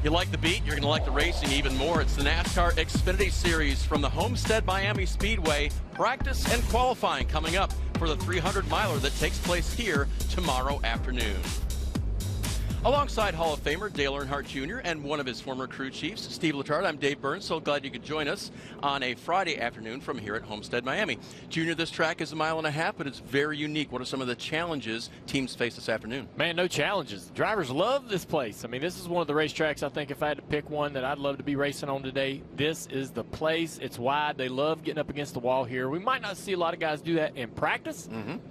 You like the beat, you're going to like the racing even more. It's the NASCAR Xfinity Series from the Homestead Miami Speedway. Practice and qualifying coming up for the 300-miler that takes place here tomorrow afternoon. Alongside Hall of Famer Dale Earnhardt Jr. and one of his former crew chiefs, Steve Letarte, I'm Dave Burns. So glad you could join us on a Friday afternoon from here at Homestead Miami. Junior, this track is 1.5 miles, but it's very unique. What are some of the challenges teams face this afternoon? Man, no challenges. Drivers love this place. I mean, this is one of the racetracks, I think, if I had to pick one that I'd love to be racing on today, this is the place. It's wide. They love getting up against the wall here. We might not see a lot of guys do that in practice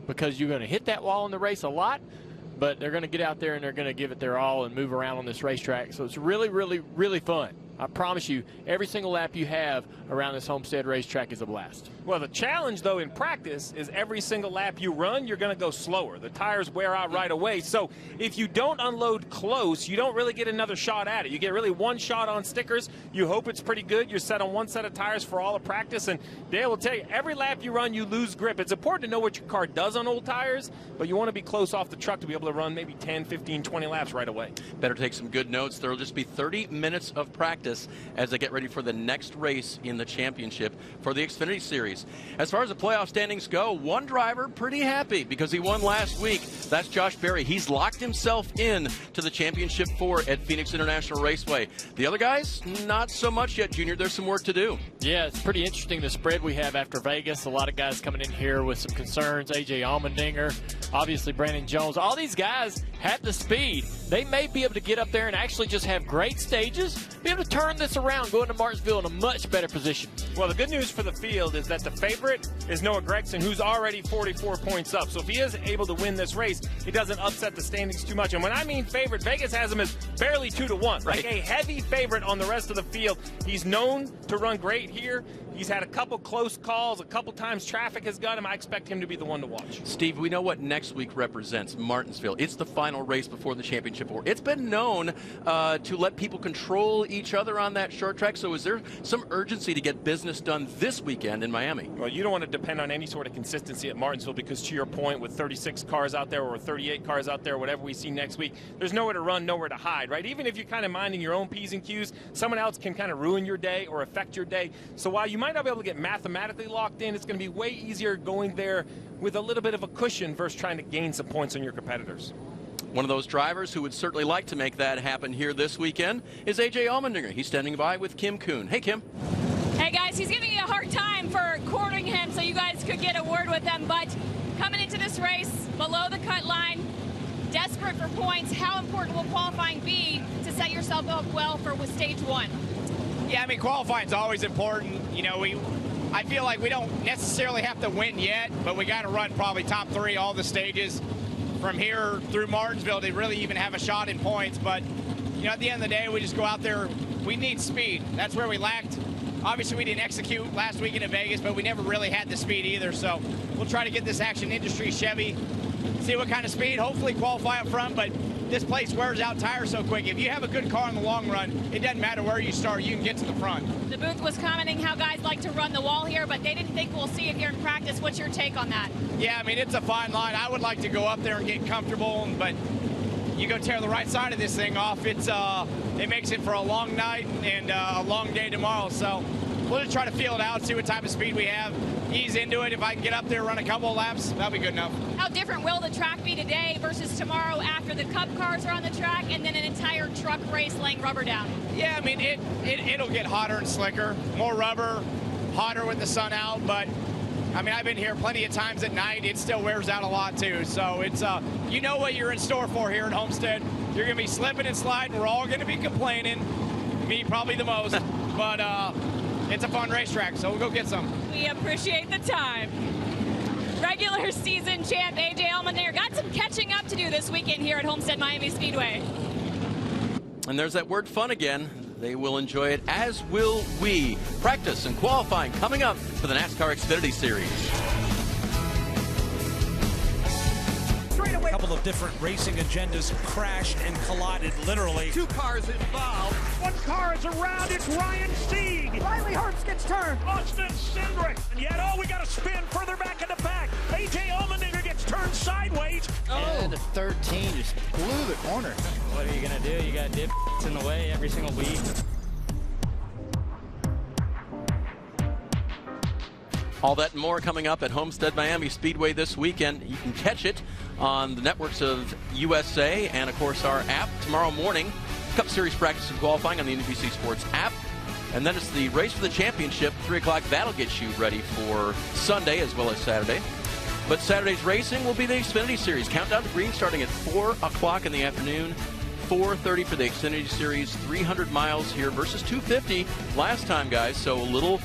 because you're going to hit that wall in the race a lot. But they're going to get out there and they're going to give it their all and move around on this racetrack. So it's really, really, really fun. I promise you, every single lap you have around this Homestead racetrack is a blast. Well, the challenge, though, in practice is every single lap you run, you're going to go slower. The tires wear out right away. So if you don't unload close, you don't really get another shot at it. You get really one shot on stickers. You hope it's pretty good. You're set on one set of tires for all of practice. And Dale will tell you, every lap you run, you lose grip. It's important to know what your car does on old tires, but you want to be close off the truck to be able to run maybe 10, 15, 20 laps right away. Better take some good notes. There will just be 30 minutes of practice as they get ready for the next race in the championship for the Xfinity Series. As far as the playoff standings go, one driver pretty happy because he won last week. That's Josh Berry. He's locked himself in to the championship 4 at Phoenix International Raceway. The other guys, not so much yet, Junior. There's some work to do. Yeah, it's pretty interesting the spread we have after Vegas. A lot of guys coming in here with some concerns. A.J. Allmendinger, obviously Brandon Jones. All these guys have the speed. They may be able to get up there and actually just have great stages, be able to turn this around, go into Martinsville in a much better position. Well, the good news for the field is that the favorite is Noah Gragson, who's already 44 points up. So if he is able to win this race, he doesn't upset the standings too much. And when I mean favorite, Vegas has him as barely 2-1, right? Like a heavy favorite on the rest of the field. He's known to run great here. He's had a couple close calls, a couple times traffic has got him. I expect him to be the one to watch. Steve, we know what next week represents, Martinsville. It's the final race before the championship 4. It's been known to let people control each other on that short track. So is there some urgency to get business done this weekend in Miami? Well, you don't want to depend on any sort of consistency at Martinsville because, to your point, with 36 cars out there or 38 cars out there, whatever we see next week, there's nowhere to run, nowhere to hide, right? Even if you're kind of minding your own P's and Q's, someone else can kind of ruin your day or affect your day. So while you might not be able to get mathematically locked in, it's going to be way easier going there with a little bit of a cushion versus trying to gain some points on your competitors. One of those drivers who would certainly like to make that happen here this weekend is A.J. Allmendinger. He's standing by with Kim Kuhn. Hey, Kim. Hey, guys, he's giving you a hard time for courting him so you guys could get a word with him. But coming into this race, below the cut line, desperate for points, how important will qualifying be to set yourself up well for with stage 1? Yeah, I mean, qualifying's always important. You know, I feel like we don't necessarily have to win yet, but we got to run probably top 3 all the stages from here through Martinsville to really even have a shot in points. But, you know, at the end of the day, we just go out there. We need speed. That's where we lacked. Obviously, we didn't execute last weekend in Vegas, but we never really had the speed either. So we'll try to get this Action Industry Chevy, see what kind of speed, hopefully qualify up front. But this place wears out tires so quick. If you have a good car in the long run, it doesn't matter where you start, you can get to the front. The booth was commenting how guys like to run the wall here, but they didn't think we'll see it here in practice. What's your take on that? Yeah, I mean, it's a fine line. I would like to go up there and get comfortable, but you go tear the right side of this thing off, it makes it for a long night and a long day tomorrow. So we'll just try to feel it out, see what type of speed we have, ease into it. If I can get up there, run a couple of laps, that'll be good enough. How different will the track be today versus tomorrow after the Cup cars are on the track and then an entire truck race laying rubber down? Yeah, I mean, it'll get hotter and slicker, more rubber, hotter with the sun out, but I mean, I've been here plenty of times at night. It still wears out a lot too. So it's, you know what you're in store for here at Homestead. You're gonna be slipping and sliding. We're all gonna be complaining, me probably the most, but it's a fun racetrack, so we'll go get some. We appreciate the time. Regular season champ A.J. Allmendinger got some catching up to do this weekend here at Homestead Miami Speedway. And there's that word fun again. They will enjoy it, as will we. Practice and qualifying coming up for the NASCAR Xfinity Series. A couple of different racing agendas crashed and collided, literally. 2 cars involved. 1 car is around. It's Ryan Sieg. Riley Herbst gets turned. Austin Cindric. And yet, we got to spin further back in the pack. A.J. Allmendinger gets turned sideways. And 13 just blew the corner. What are you going to do? You got dip in the way every single week. All that and more coming up at Homestead Miami Speedway this weekend. You can catch it on the networks of USA and, of course, our app tomorrow morning. Cup Series practice and qualifying on the NBC Sports app. And then it's the race for the championship, 3 o'clock. That'll get you ready for Sunday as well as Saturday. But Saturday's racing will be the Xfinity Series. Countdown to Green starting at 4 o'clock in the afternoon. 4:30 for the Xfinity Series. 300 miles here versus 250 last time, guys. So a little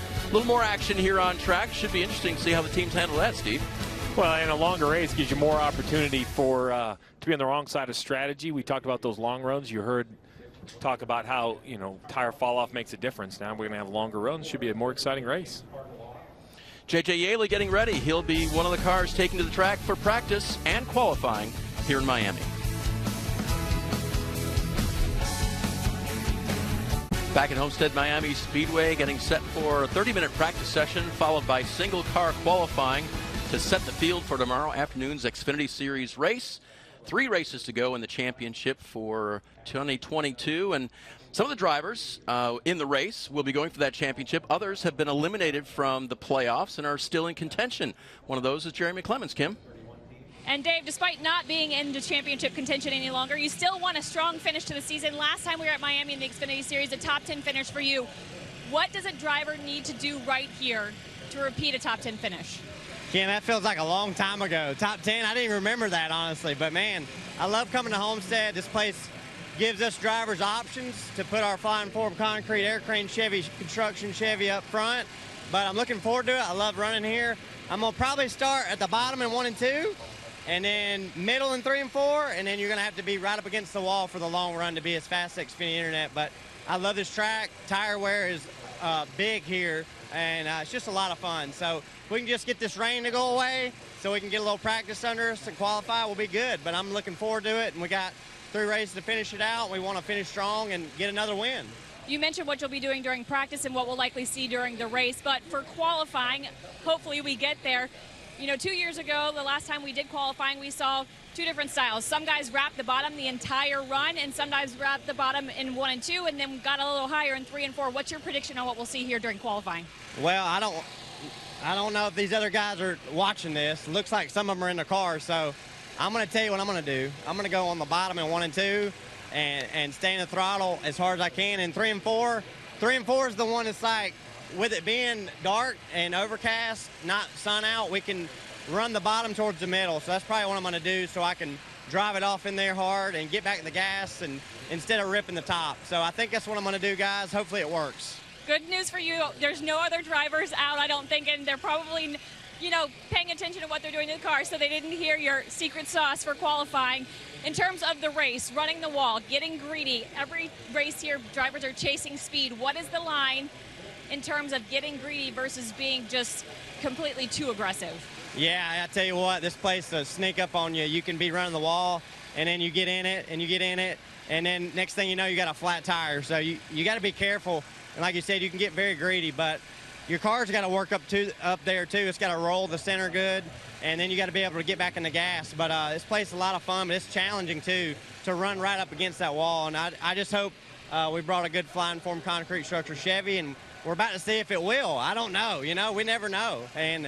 more action here on track. Should be interesting to see how the teams handle that, Steve. Well, and a longer race gives you more opportunity for to be on the wrong side of strategy. We talked about those long runs. You heard talk about how, tire fall off makes a difference. Now we're going to have longer runs. Should be a more exciting race. J.J. Yaley getting ready. He'll be one of the cars taken to the track for practice and qualifying here in Miami. Back at Homestead Miami Speedway, getting set for a 30-minute practice session, followed by single-car qualifying to set the field for tomorrow afternoon's Xfinity Series race. 3 races to go in the championship for 2022, and some of the drivers in the race will be going for that championship. Others have been eliminated from the playoffs and are still in contention. One of those is Jeremy Clements, Kim. And Dave, despite not being in the championship contention any longer, you still want a strong finish to the season. Last time we were at Miami in the Xfinity Series, a top 10 finish for you. What does a driver need to do right here to repeat a top 10 finish? Kim, that feels like a long time ago. Top 10, I didn't even remember that, honestly. But, man, I love coming to Homestead. This place gives us drivers options to put our Flying Form Concrete Air Crane Chevy construction Chevy up front. But I'm looking forward to it. I love running here. I'm going to probably start at the bottom in 1 and 2, and then middle in 3 and 4, and then you're going to have to be right up against the wall for the long run to be as fast as Xfinity Internet. But I love this track. Tire wear is big here, and it's just a lot of fun. So if we can just get this rain to go away so we can get a little practice under us and qualify, we'll be good. But I'm looking forward to it, and we got 3 races to finish it out. We want to finish strong and get another win. You mentioned what you'll be doing during practice and what we'll likely see during the race, but for qualifying, hopefully we get there. 2 years ago, the last time we did qualifying, we saw 2 different styles. Some guys wrapped the bottom the entire run, and some guys wrapped the bottom in 1 and 2, and then got a little higher in 3 and 4. What's your prediction on what we'll see here during qualifying? Well, I don't know if these other guys are watching this. It looks like some of them are in the car, so I'm going to tell you what I'm going to do. I'm going to go on the bottom in 1 and 2 and stay in the throttle as hard as I can. In 3 and 4, 3 and 4 is the one that's like, with it being dark and overcast, not sun out, we can run the bottom towards the middle. So that's probably what I'm going to do, so I can drive it off in there hard and get back to the gas and instead of ripping the top. So I think that's what I'm going to do, guys. Hopefully it works. Good news for you. There's no other drivers out, I don't think, and they're probably, paying attention to what they're doing to the car, so they didn't hear your secret sauce for qualifying. In terms of the race, running the wall, getting greedy, every race here, drivers are chasing speed. What is the line in terms of getting greedy versus being just completely too aggressive? Yeah, I tell you what, this place will sneak up on you. You can be running the wall, and then you get in it, and you get in it, and then next thing you know, you got a flat tire. So you got to be careful. And like you said, you can get very greedy, but your car's got to work up there, too. It's got to roll the center good, and then you got to be able to get back in the gas. But this place is a lot of fun, but it's challenging, too, to run right up against that wall. And I just hope we brought a good Flying Form Concrete structure Chevy, and we're about to see if it will. I don't know. We never know. And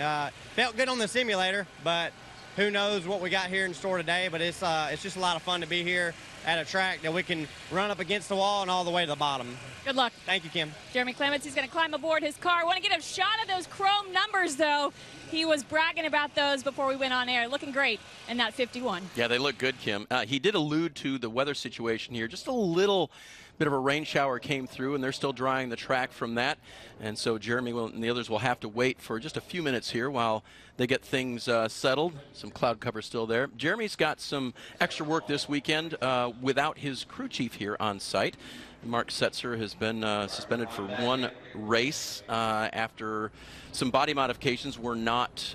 felt good on the simulator, but who knows what we got here in store today. But it's just a lot of fun to be here at a track that we can run up against the wall and all the way to the bottom. Good luck. Thank you, Kim. Jeremy Clements, he's going to climb aboard his car. I want to get a shot of those chrome numbers, though. He was bragging about those before we went on air. Looking great in that 51. Yeah, they look good, Kim. He did allude to the weather situation here. Just a little bit of a rain shower came through, and they're still drying the track from that. And so Jeremy and the others will have to wait for just a few minutes here while they get things settled. Some cloud cover still there. Jeremy's got some extra work this weekend without his crew chief here on site. Mark Setzer has been suspended for 1 race after some body modifications were not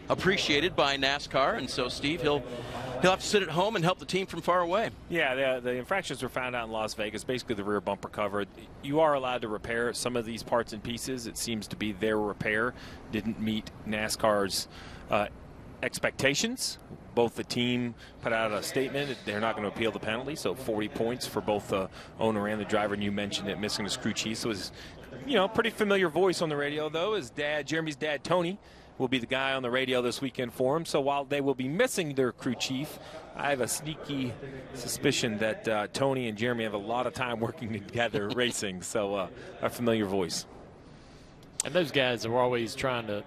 appreciated by NASCAR, and so Steve, he'll have to sit at home and help the team from far away. Yeah, the infractions were found out in Las Vegas, basically the rear bumper cover. You are allowed to repair some of these parts and pieces. It seems to be their repair didn't meet NASCAR's expectations. Both the team put out a statement that they're not going to appeal the penalty, so 40 points for both the owner and the driver. And you mentioned it, missing his crew chief. So it was, pretty familiar voice on the radio, though. His dad, Jeremy's dad, Tony, will be the guy on the radio this weekend for him. So while they will be missing their crew chief, I have a sneaky suspicion that Tony and Jeremy have a lot of time working together racing. So a familiar voice. And those guys are always trying to,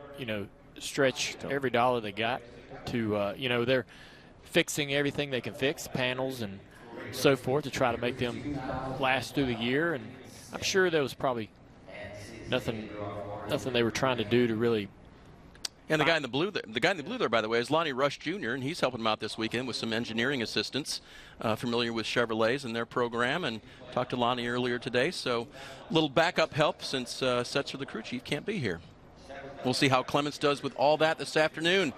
stretch every dollar they got to, they're fixing everything they can fix, panels and so forth, to try to make them last through the year. And I'm sure there was probably nothing they were trying to do to really. And the guy in the blue there, by the way, is Lonnie Rush Jr., and he's helping them out this weekend with some engineering assistants, familiar with Chevrolets and their program, and talked to Lonnie earlier today. So a little backup help since Setzer, the crew chief, can't be here. We'll see how Clements does with all that this afternoon.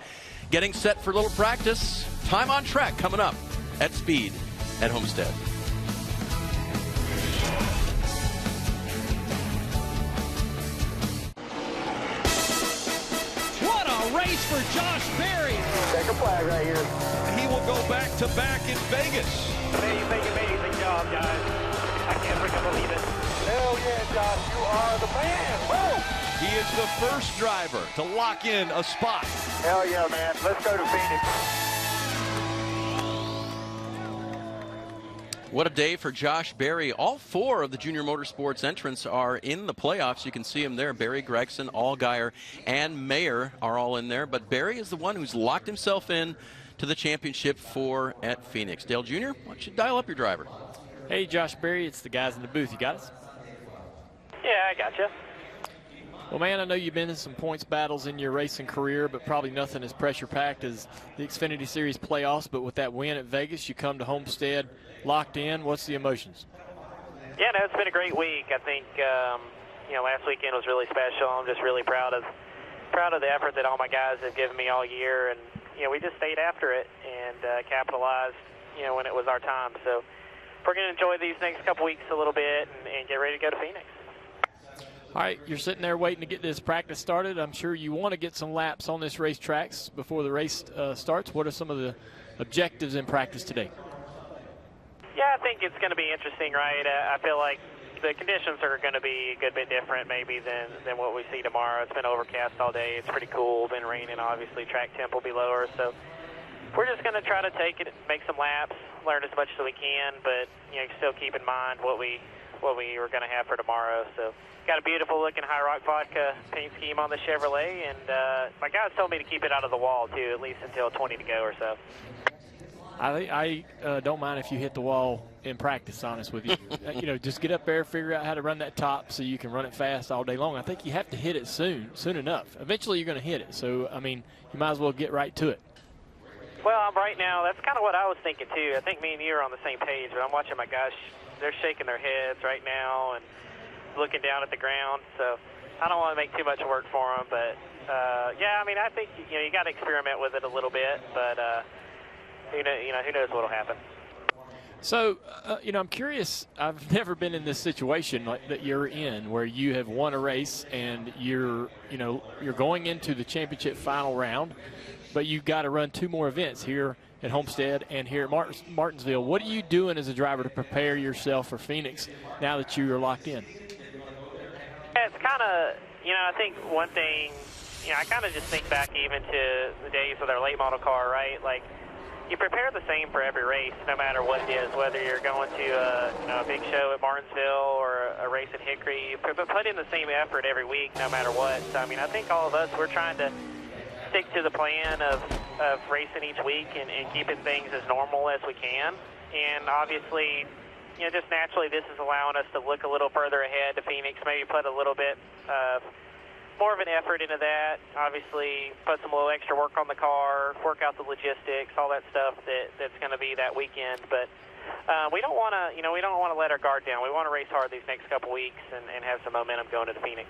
Getting set for a little practice. Time on track coming up at Speed at Homestead. Race for Josh Berry. Check a flag right here. He will go back-to-back in Vegas. Amazing job, guys. I can't freaking believe it. Hell yeah, Josh, you are the man. Woo! He is the first driver to lock in a spot. Hell yeah, man. Let's go to Phoenix. What a day for Josh Berry. All four of the Junior Motorsports entrants are in the playoffs. You can see them there. Berry, Gregson, Allgaier, and Mayer are all in there. But Berry is the one who's locked himself in to the championship at Phoenix. Dale Jr., why don't you dial up your driver? Hey, Josh Berry, it's the guys in the booth. You got us? Yeah, I got you. Well, man, I know you've been in some points battles in your racing career, but probably nothing as pressure-packed as the Xfinity Series playoffs. But with that win at Vegas, you come to Homestead locked in. What's the emotions? Yeah, no, it's been a great week. I think, last weekend was really special. I'm just really proud of the effort that all my guys have given me all year. And, we just stayed after it and capitalized, when it was our time. So we're going to enjoy these next couple weeks a little bit and get ready to go to Phoenix. All right, you're sitting there waiting to get this practice started. I'm sure you want to get some laps on this racetracks before the race starts. What are some of the objectives in practice today? Yeah, I think it's going to be interesting, right? I feel like the conditions are going to be a good bit different maybe than what we see tomorrow. It's been overcast all day. It's pretty cool. Been raining, obviously. Track temp will be lower. So we're just going to try to take it, make some laps, learn as much as we can, but still keep in mind what we were going to have for tomorrow. So got a beautiful looking High Rock Vodka paint scheme on the Chevrolet, and my guys told me to keep it out of the wall too, at least until 20 to go or so. I don't mind if you hit the wall in practice, honest with you. Just get up there, figure out how to run that top so you can run it fast all day long. I think you have to hit it soon enough. Eventually you're going to hit it. So, you might as well get right to it. Well, right now, that's kind of what I was thinking too. I think me and you are on the same page, but I'm watching my guys. They're shaking their heads right now and looking down at the ground. So I don't want to make too much work for them. But, I think, you got to experiment with it a little bit. But, who knows what will happen. So, I'm curious. I've never been in this situation that you're in, where you have won a race and you're going into the championship final round, but you've got to run two more events here at Homestead and here at Martinsville. What are you doing as a driver to prepare yourself for Phoenix now that you are locked in? Yeah, it's kind of, I think one thing, I kind of just think back even to the days with our late model car, right? Like, you prepare the same for every race, no matter what it is, whether you're going to a big show at Martinsville or a race at Hickory. You put in the same effort every week, no matter what. So, I think all of us, we're trying to stick to the plan of racing each week and keeping things as normal as we can. And obviously, just naturally, this is allowing us to look a little further ahead to Phoenix, maybe put a little bit more of an effort into that. Obviously, put some little extra work on the car, work out the logistics, all that stuff that's going to be that weekend. But we don't want to, we don't want to let our guard down. We want to race hard these next couple weeks and have some momentum going to the Phoenix.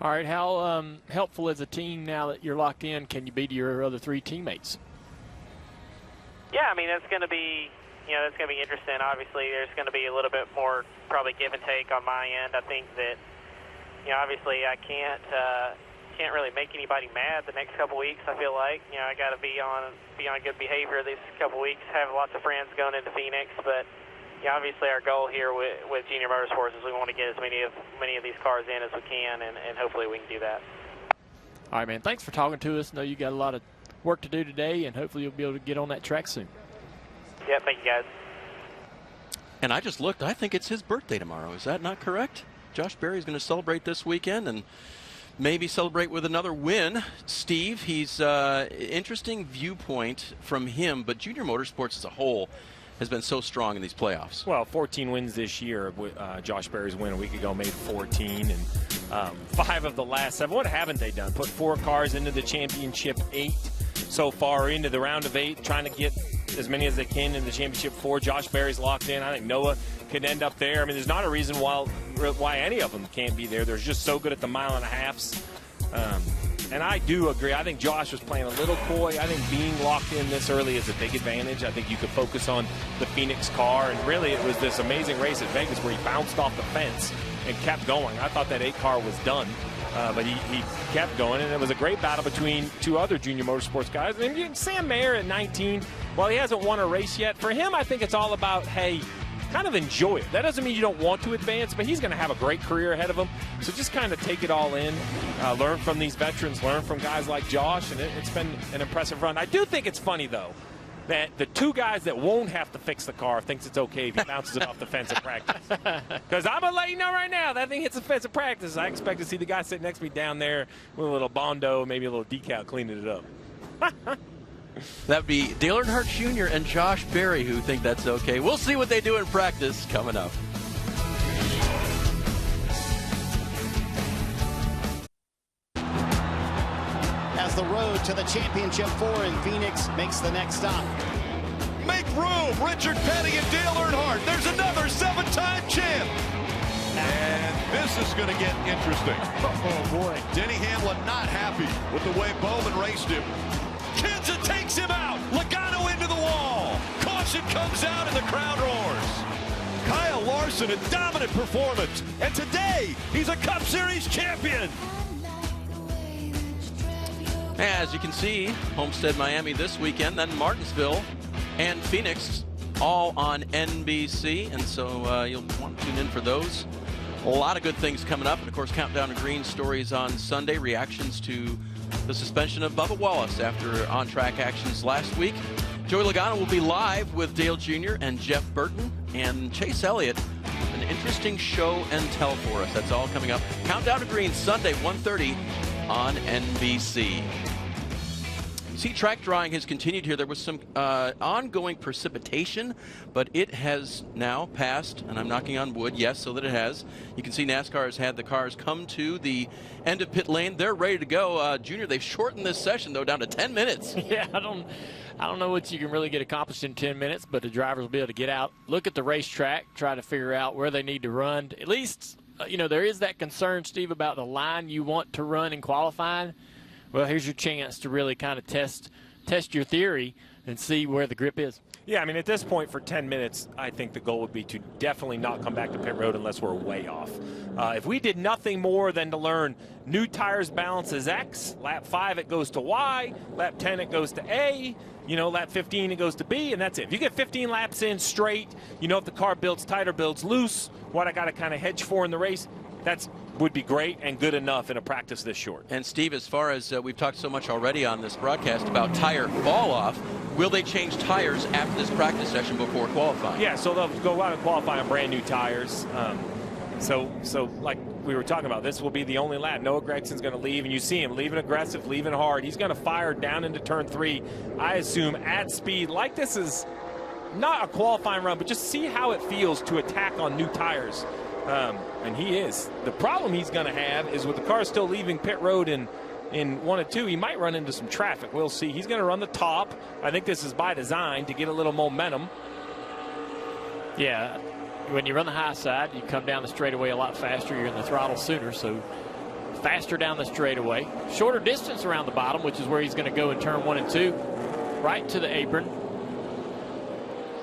All right, how helpful as a team now that you're locked in can you be to your other three teammates? Yeah, that's going to be, that's going to be interesting. Obviously, there's going to be a little bit more probably give and take on my end. I think that, obviously I can't can't really make anybody mad the next couple weeks. I feel like, you know, I got to be on good behavior these couple weeks. Have lots of friends going into Phoenix, but yeah, obviously our goal here with Junior Motorsports is we want to get as many of these cars in as we can, and hopefully we can do that. All right, man. Thanks for talking to us. I know you got a lot of work to do today, and hopefully you'll be able to get on that track soon. Yeah, thank you, guys. And I just looked. I think it's his birthday tomorrow. Is that not correct? Josh Berry's going to celebrate this weekend and maybe celebrate with another win. Steve, he's interesting viewpoint from him, but Junior Motorsports as a whole has been so strong in these playoffs. Well, 14 wins this year. Josh Berry's win a week ago made 14, and 5 of the last 7. What haven't they done? Put 4 cars into the championship, 8 so far into the round of 8, trying to get as many as they can in the championship 4. Josh Berry's locked in. I think Noah could end up there. I mean, there's not a reason why any of them can't be there. They're just so good at the mile and a halves. And I do agree. I think Josh was playing a little coy. I think being locked in this early is a big advantage. I think you could focus on the Phoenix car, and really it was this amazing race at Vegas where he bounced off the fence and kept going. I thought that 8 car was done, but he kept going, and it was a great battle between 2 other Junior Motorsports guys. I mean, Sam Mayer at 19, while he hasn't won a race yet, for him I think it's all about, hey, kind of enjoy it. That doesn't mean you don't want to advance, but he's going to have a great career ahead of him. So just kind of take it all in, learn from these veterans, learn from guys like Josh, and it's been an impressive run. I do think it's funny, though, that the 2 guys that won't have to fix the car thinks it's okay if he bounces it off the fence at practice. Because I'm going to let you know right now, that thing hits the fence at practice. I expect to see the guy sitting next to me down there with a little Bondo, maybe a little decal cleaning it up. That would be Dale Earnhardt Jr. and Josh Berry who think that's okay. We'll see what they do in practice coming up. As the road to the championship 4 in Phoenix makes the next stop. Make room, Richard Petty and Dale Earnhardt. There's another 7-time champ. And this is going to get interesting. Oh, boy. Denny Hamlin not happy with the way Bowman raced him. Kenseth takes him out. Logano into the wall. Caution comes out and the crowd roars. Kyle Larson, a dominant performance. And today, he's a Cup Series champion. As you can see, Homestead Miami this weekend, then Martinsville and Phoenix, all on NBC. And so you'll want to tune in for those. A lot of good things coming up. And, of course, Countdown to Green stories on Sunday, reactions to the suspension of Bubba Wallace after on-track actions last week. Joey Logano will be live with Dale Jr. and Jeff Burton and Chase Elliott. An interesting show and tell for us. That's all coming up. Countdown to Green, Sunday, 1:30 on NBC. You see, track drawing has continued here. There was some ongoing precipitation, but it has now passed, and I'm knocking on wood, yes, so that it has. You can see NASCAR has had the cars come to the end of pit lane. They're ready to go. Junior, they've shortened this session, though, down to 10 minutes. Yeah, I don't know what you can really get accomplished in 10 minutes, but the drivers will be able to get out, look at the racetrack, try to figure out where they need to run. At least, you know, there is that concern, Steve, about the line you want to run in qualifying. Well, here's your chance to really kind of test your theory and see where the grip is. Yeah, I mean, at this point for 10 minutes, I think the goal would be to definitely not come back to pit road unless we're way off. If we did nothing more than to learn new tires balance is X, lap 5 it goes to Y, lap 10 it goes to A, you know, lap 15 it goes to B, and that's it. If you get 15 laps in straight, you know if the car builds tight or builds loose, what I got to kind of hedge for in the race, that would be great and good enough in a practice this short. And Steve, as far as we've talked so much already on this broadcast about tire fall off, will they change tires after this practice session before qualifying? Yeah, so they'll go out and qualify on brand new tires. So like we were talking about, this will be the only lap. Noah Gregson's going to leave, and you see him leaving aggressive, leaving hard. He's going to fire down into turn 3, I assume, at speed. Like this is not a qualifying run, but just see how it feels to attack on new tires. And he is. The problem he's going to have is with the car still leaving pit road in 1 and 2, he might run into some traffic. We'll see. He's going to run the top. I think this is by design to get a little momentum. Yeah, when you run the high side, you come down the straightaway a lot faster. You're in the throttle sooner, so faster down the straightaway. Shorter distance around the bottom, which is where he's going to go in turn 1 and 2, right to the apron.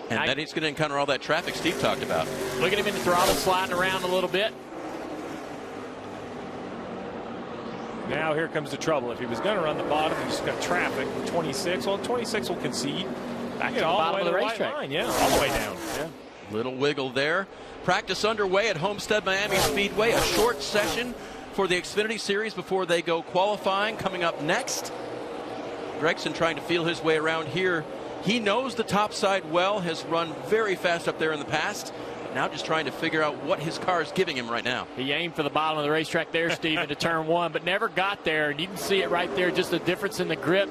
And then he's going to encounter all that traffic Steve talked about. Look at him in the throttle, sliding around a little bit. Now here comes the trouble. If he was going to run the bottom, he just got traffic. 26. Well, 26 will concede. Back to the bottom of the racetrack. Line. Yeah, all the way down. Yeah. Little wiggle there. Practice underway at Homestead Miami Speedway. A short session for the Xfinity Series before they go qualifying. Coming up next, Gregson trying to feel his way around here. He knows the top side well, has run very fast up there in the past. Now just trying to figure out what his car is giving him right now. He aimed for the bottom of the racetrack there, Steve, into turn one, but never got there. And you can see it right there, just the difference in the grip.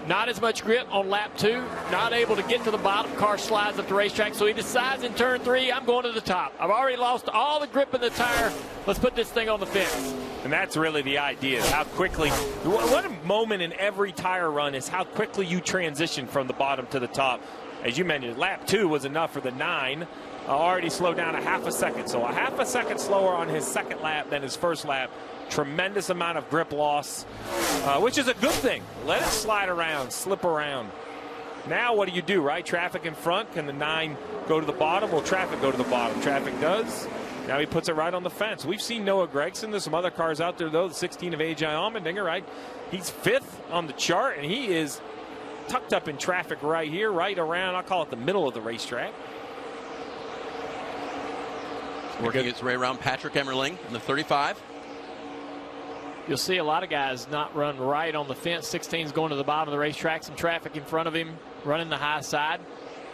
Not as much grip on lap 2. Not able to get to the bottom. Car slides up the racetrack, so he decides in turn 3, I'm going to the top. I've already lost all the grip in the tire. Let's put this thing on the fence. And that's really the idea, how quickly. What a moment in every tire run is how quickly you transition from the bottom to the top. As you mentioned, lap 2 was enough for the 9. Already slowed down a half a second. So a half a second slower on his second lap than his first lap. Tremendous amount of grip loss, which is a good thing. Let it slide around, slip around. Now what do you do, right? Traffic in front. Can the 9 go to the bottom? Will traffic go to the bottom? Traffic does. Now he puts it right on the fence. We've seen Noah Gragson. There's some other cars out there, though. The 16 of A.J. Allmendinger, right? He's 5th on the chart, and he is tucked up in traffic right here, right around, I'll call it the middle of the racetrack. Working its way around Patrick Emmerling in the 35. You'll see a lot of guys not run right on the fence. 16's going to the bottom of the racetrack. Some traffic in front of him, running the high side.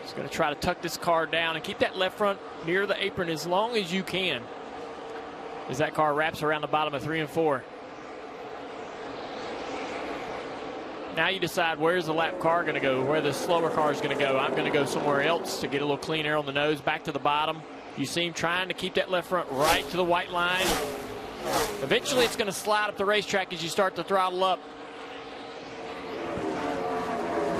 He's going to try to tuck this car down and keep that left front near the apron as long as you can, as that car wraps around the bottom of 3 and 4. Now you decide where's the lap car going to go, where the slower car is going to go. I'm going to go somewhere else to get a little clean air on the nose, back to the bottom. You see him trying to keep that left front right to the white line. Eventually it's going to slide up the racetrack as you start to throttle up.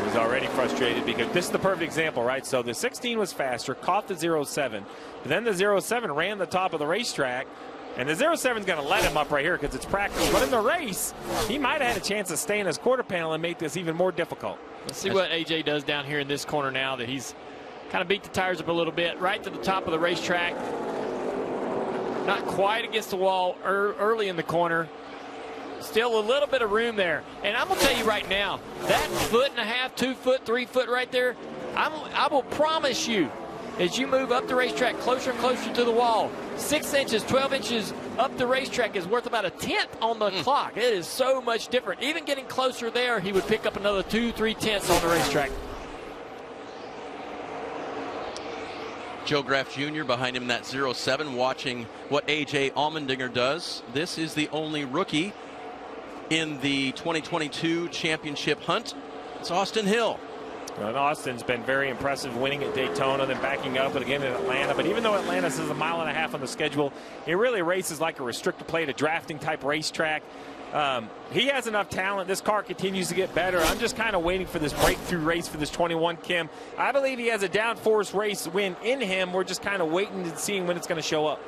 He's already frustrated because this is the perfect example, right? So the 16 was faster, caught the 07, but then the 07 ran the top of the racetrack, and the 07 is going to let him up right here because it's practice. But in the race, he might have had a chance to stay in his quarter panel and make this even more difficult. Let's see what AJ does down here in this corner now that he's kind of beat the tires up a little bit, right to the top of the racetrack. Not quite against the wall early in the corner. Still a little bit of room there. And I'm going to tell you right now, that 1.5 2 foot, 3 foot right there, I will promise you, as you move up the racetrack closer and closer to the wall, 6 inches, 12 inches up the racetrack is worth about a 1/10 on the clock. It is so much different. Even getting closer there, he would pick up another 2-3 tenths on the racetrack. Joe Graff Jr. behind him in that 07, watching what A.J. Allmendinger does. This is the only rookie in the 2022 championship hunt. It's Austin Hill. Well, Austin's been very impressive, winning at Daytona, then backing up, and again in Atlanta. But even though Atlanta's is 1.5 miles on the schedule, it really races like a restrictor plate, a drafting type racetrack. He has enough talent. This car continues to get better. I'm just kind of waiting for this breakthrough race for this 21 Kim. I believe he has a downforce race win in him. We're just kind of waiting and seeing when it's going to show up.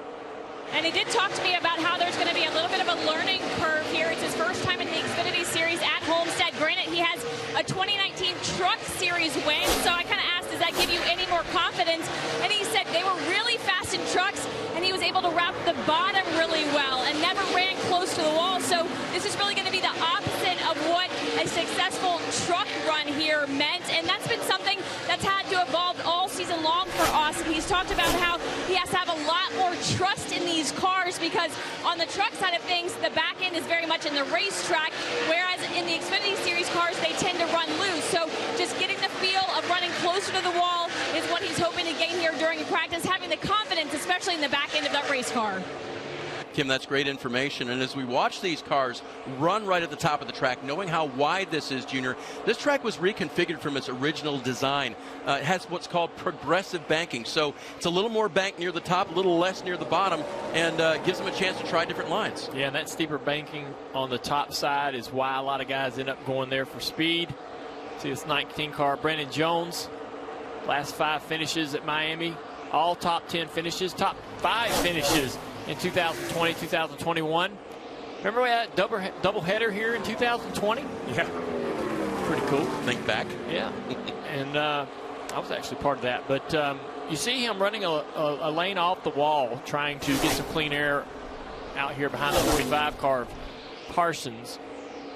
And he did talk to me about how there's going to be a little bit of a learning curve here. It's his first time in the Xfinity Series at Homestead. Granted, he has a 2019 Truck Series win, so I kind of asked, does that give you any more confidence? And he said they were really fast in trucks, and he was able to wrap the bottom really well and never ran close to the wall. So this is really going to be the opposite of what a successful truck run here meant, and that's been something that's had to evolve all season long for Austin. He's talked about how he has to have a lot more trust in these cars because on the truck side of things, the back end is very much in the racetrack, whereas in the Xfinity Series cars, they tend to run loose. So just getting the feel of running closer to the wall is what he's hoping to gain here during practice, having the confidence, especially in the back end of that race car. Kim, that's great information. And as we watch these cars run right at the top of the track, knowing how wide this is, Junior, this track was reconfigured from its original design. It has what's called progressive banking. So it's a little more banked near the top, a little less near the bottom, and gives them a chance to try different lines. Yeah, and that steeper banking on the top side is why a lot of guys end up going there for speed. See this 19 car, Brandon Jones, last 5 finishes at Miami, all top 10 finishes, top 5 finishes in 2020, 2021. Remember we had a double header here in 2020? Yeah. Pretty cool. Think back. Yeah. And I was actually part of that. But you see him running a lane off the wall, trying to get some clean air out here behind the 45 car. Parsons.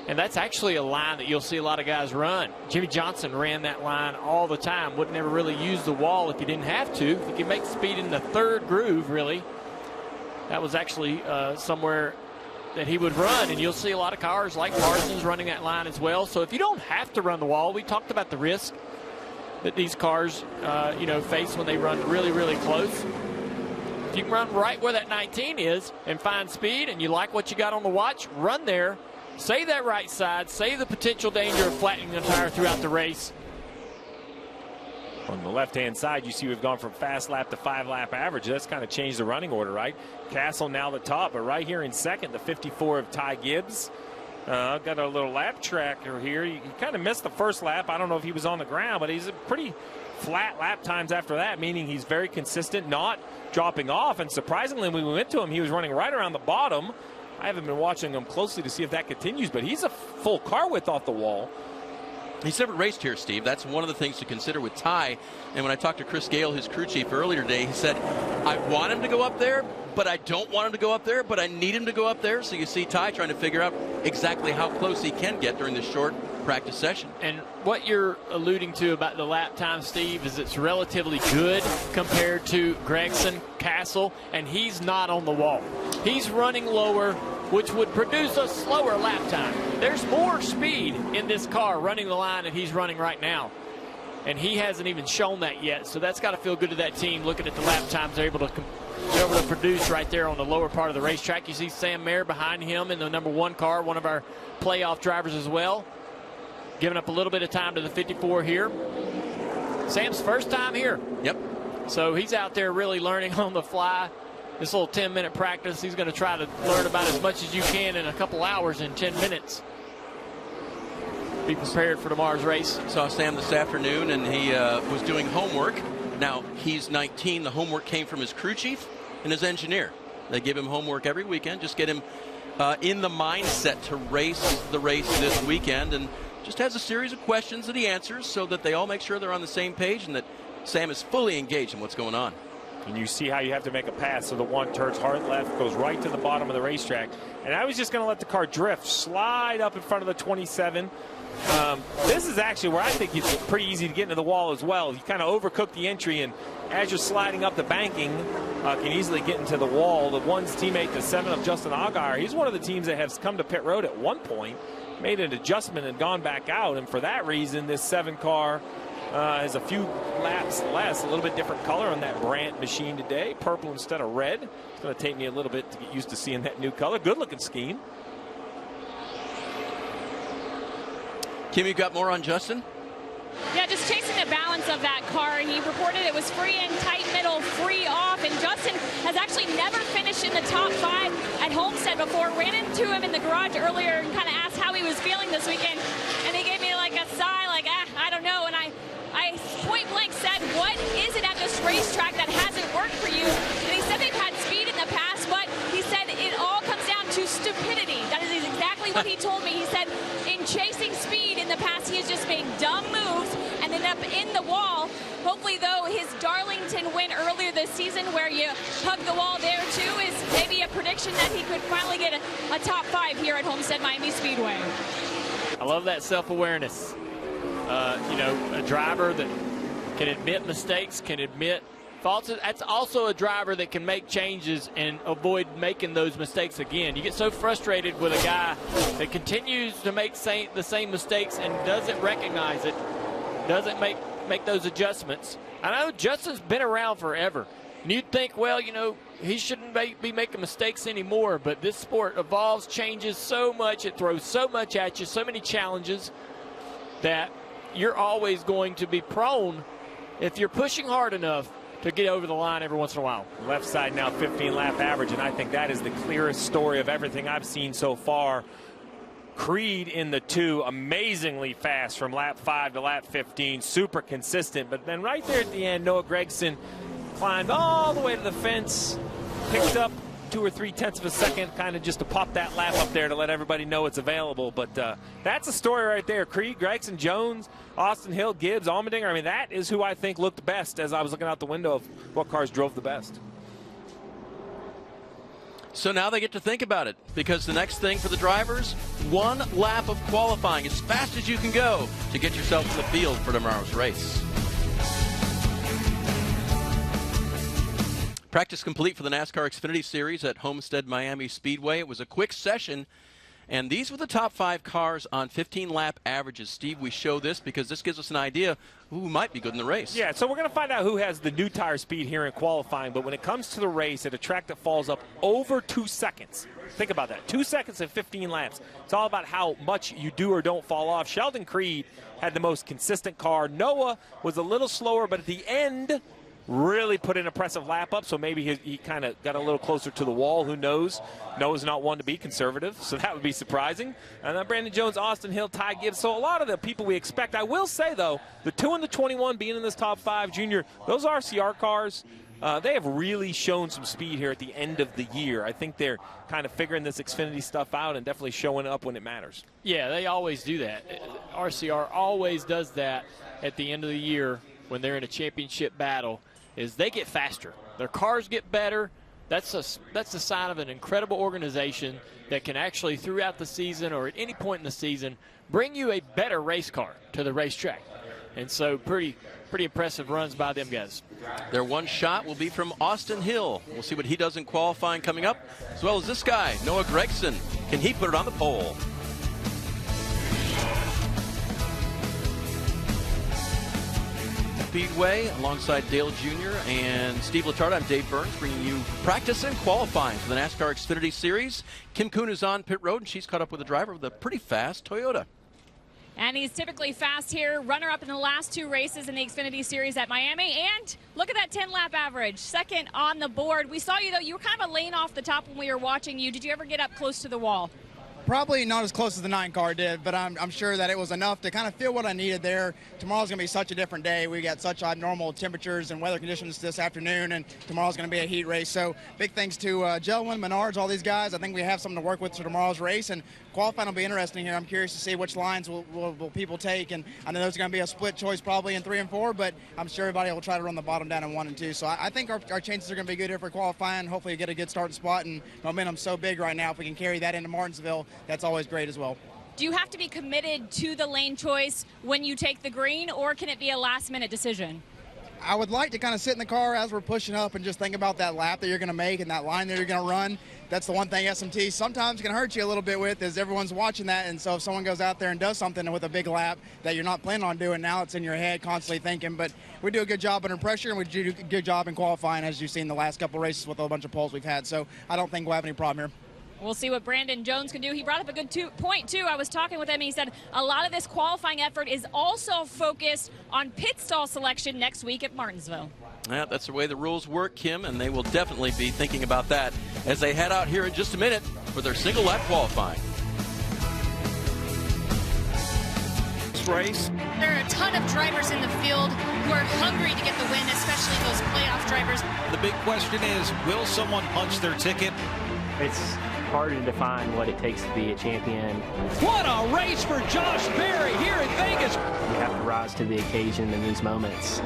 And that's actually a line that you'll see a lot of guys run. Jimmy Johnson ran that line all the time. Would never really use the wall if he didn't have to. If he could make speed in the third groove, really, that was actually somewhere that he would run. And you'll see a lot of cars like Parsons running that line as well. So if you don't have to run the wall, we talked about the risk that these cars, face when they run really, really close. If you can run right where that 19 is and find speed, and you like what you got on the watch, run there. Save that right side. Save the potential danger of flattening the tire throughout the race. On the left-hand side, you see we've gone from fast lap to 5-lap average. That's kind of changed the running order, right? Castle now the top, but right here in second, the 54 of Ty Gibbs. Got a little lap tracker here. He kind of missed the first lap. I don't know if he was on the ground, but he's a pretty flat lap times after that, meaning he's very consistent, not dropping off. And surprisingly, when we went to him, he was running right around the bottom. I haven't been watching him closely to see if that continues, but he's a full car width off the wall. He's never raced here, Steve. That's one of the things to consider with Ty. And when I talked to Chris Gale, his crew chief, earlier today, he said, I want him to go up there, but I don't want him to go up there, but I need him to go up there. So you see Ty trying to figure out exactly how close he can get during this short practice session. And what you're alluding to about the lap time, Steve, is it's relatively good compared to Gregson, Castle, and he's not on the wall. He's running lower, which would produce a slower lap time. There's more speed in this car running the line that he's running right now, and he hasn't even shown that yet. So that's got to feel good to that team, looking at the lap times they're able to produce right there on the lower part of the racetrack. You see Sam Mayer behind him in the number 1 car, one of our playoff drivers as well, giving up a little bit of time to the 54 here. Sam's first time here. Yep. So he's out there really learning on the fly. This little 10-minute practice, he's going to try to learn about as much as you can in a couple hours in 10 minutes. Be prepared for tomorrow's race. Saw Sam this afternoon, and he was doing homework. Now, he's 19. The homework came from his crew chief and his engineer. They give him homework every weekend, just get him in the mindset to race the race this weekend, and just has a series of questions that he answers so that they all make sure they're on the same page and that Sam is fully engaged in what's going on. And you see how you have to make a pass. So the one turns hard left, goes right to the bottom of the racetrack. And I was just going to let the car drift, slide up in front of the 27. This is actually where I think it's pretty easy to get into the wall as well. You kind of overcook the entry, and as you're sliding up the banking, can easily get into the wall. The one's teammate, the 7 of Justin Allgaier, he's one of the teams that has come to pit road at one point, made an adjustment and gone back out. And for that reason, this 7 car has a few laps less, a little bit different color on that Brandt machine today, purple instead of red. It's going to take me a little bit to get used to seeing that new color. Good looking scheme. Kim, you got more on Justin? Yeah, just chasing the balance of that car. He reported it was free in, tight middle, free off, and Justin has actually never finished in the top 5 at Homestead before. Ran into him in the garage earlier and kind of asked how he was feeling this weekend, and he gave me like a sigh, like, I don't know, and I point blank said, what is it at this racetrack that hasn't worked for you? And he said they've had speed in the past, but he said it all comes down to stupidity. That is exactly what he told me. He said in chasing speed in the past, he has just made dumb moves and ended up in the wall. Hopefully, though, his Darlington win earlier this season where you hug the wall there, too, is maybe a prediction that he could finally get a top 5 here at Homestead Miami Speedway. I love that self-awareness. A driver that can admit mistakes, can admit faults. That's also a driver that can make changes and avoid making those mistakes again. You get so frustrated with a guy that continues to make the same mistakes and doesn't recognize it, doesn't make those adjustments. I know Justin's been around forever. And you'd think, well, he shouldn't be making mistakes anymore, but this sport evolves, changes so much, it throws so much at you, so many challenges, that you're always going to be prone, if you're pushing hard enough, to get over the line every once in a while. Left side now 15-lap average, and I think that is the clearest story of everything I've seen so far. Creed in the 2, amazingly fast from lap 5 to lap 15, super consistent. But then right there at the end, Noah Gragson climbed all the way to the fence, picked up 2 or 3 tenths of a second, kind of just to pop that lap up there to let everybody know it's available. But that's a story right there. Creed, Gregson, Jones, Austin Hill, Gibbs, Allmendinger. I mean, that is who I think looked best as I was looking out the window of what cars drove the best. So now they get to think about it, because the next thing for the drivers, one lap of qualifying as fast as you can go to get yourself in the field for tomorrow's race. Practice complete for the NASCAR Xfinity Series at Homestead Miami Speedway. It was a quick session, and these were the top 5 cars on 15-lap averages. Steve, we show this because this gives us an idea who might be good in the race. Yeah, so we're going to find out who has the new tire speed here in qualifying, but when it comes to the race at a track that falls up over 2 seconds, think about that, 2 seconds and 15 laps. It's all about how much you do or don't fall off. Sheldon Creed had the most consistent car. Noah was a little slower, but at the end, really put an impressive lap up, so maybe he kind of got a little closer to the wall. Who knows? Noah's not one to be conservative, so that would be surprising. And then Brandon Jones, Austin Hill, Ty Gibbs. So a lot of the people we expect. I will say, though, the 2 and the 21 being in this top 5, Junior, those RCR cars, they have really shown some speed here at the end of the year. I think they're kind of figuring this Xfinity stuff out and definitely showing up when it matters. Yeah, they always do that. RCR always does that at the end of the year when they're in a championship battle. Is they get faster. Their cars get better. That's a sign of an incredible organization that can actually, throughout the season or at any point in the season, bring you a better race car to the racetrack. And so pretty impressive runs by them guys. Their one shot will be from Austin Hill. We'll see what he does in qualifying coming up, as well as this guy, Noah Gragson. Can he put it on the pole? Speedway alongside Dale Jr. and Steve Letard. I'm Dave Burns, bringing you practice and qualifying for the NASCAR Xfinity Series. Kim Kuhn is on pit road, and she's caught up with a driver with a pretty fast Toyota. And he's typically fast here, runner-up in the last 2 races in the Xfinity Series at Miami. And look at that 10-lap average, second on the board. We saw you, though. You were kind of a lane off the top when we were watching you. Did you ever get up close to the wall? Probably not as close as the 9 car did, but I'm sure that it was enough to kind of feel what I needed there. Tomorrow's going to be such a different day. We got such abnormal temperatures and weather conditions this afternoon, and tomorrow's going to be a heat race. So big thanks to Jelwin, Menards, all these guys. I think we have something to work with for tomorrow's race, and qualifying will be interesting here. I'm curious to see which lines will people take, and I know there's going to be a split choice probably in 3 and 4, but I'm sure everybody will try to run the bottom down in 1 and 2. So I think our chances are going to be good here for qualifying. Hopefully get a good starting spot, and momentum's so big right now. If we can carry that into Martinsville, that's always great as well. Do you have to be committed to the lane choice when you take the green, or can it be a last-minute decision? I would like to kind of sit in the car as we're pushing up and just think about that lap that you're going to make and that line that you're going to run. That's the one thing SMT sometimes can hurt you a little bit with, is everyone's watching that, and so if someone goes out there and does something with a big lap that you're not planning on doing, now it's in your head constantly thinking. But we do a good job under pressure, and we do a good job in qualifying, as you've seen the last couple of races with a bunch of poles we've had. So I don't think we'll have any problem here. We'll see what Brandon Jones can do. He brought up a good point, too. I was talking with him. He said a lot of this qualifying effort is also focused on pit stall selection next week at Martinsville. Yeah, that's the way the rules work, Kim, and they will definitely be thinking about that as they head out here in just a minute for their single lap qualifying. Race. There are a ton of drivers in the field who are hungry to get the win, especially those playoff drivers. The big question is, will someone punch their ticket? It's hard to define what it takes to be a champion. What a race for Josh Berry here in Vegas. You have to rise to the occasion in these moments.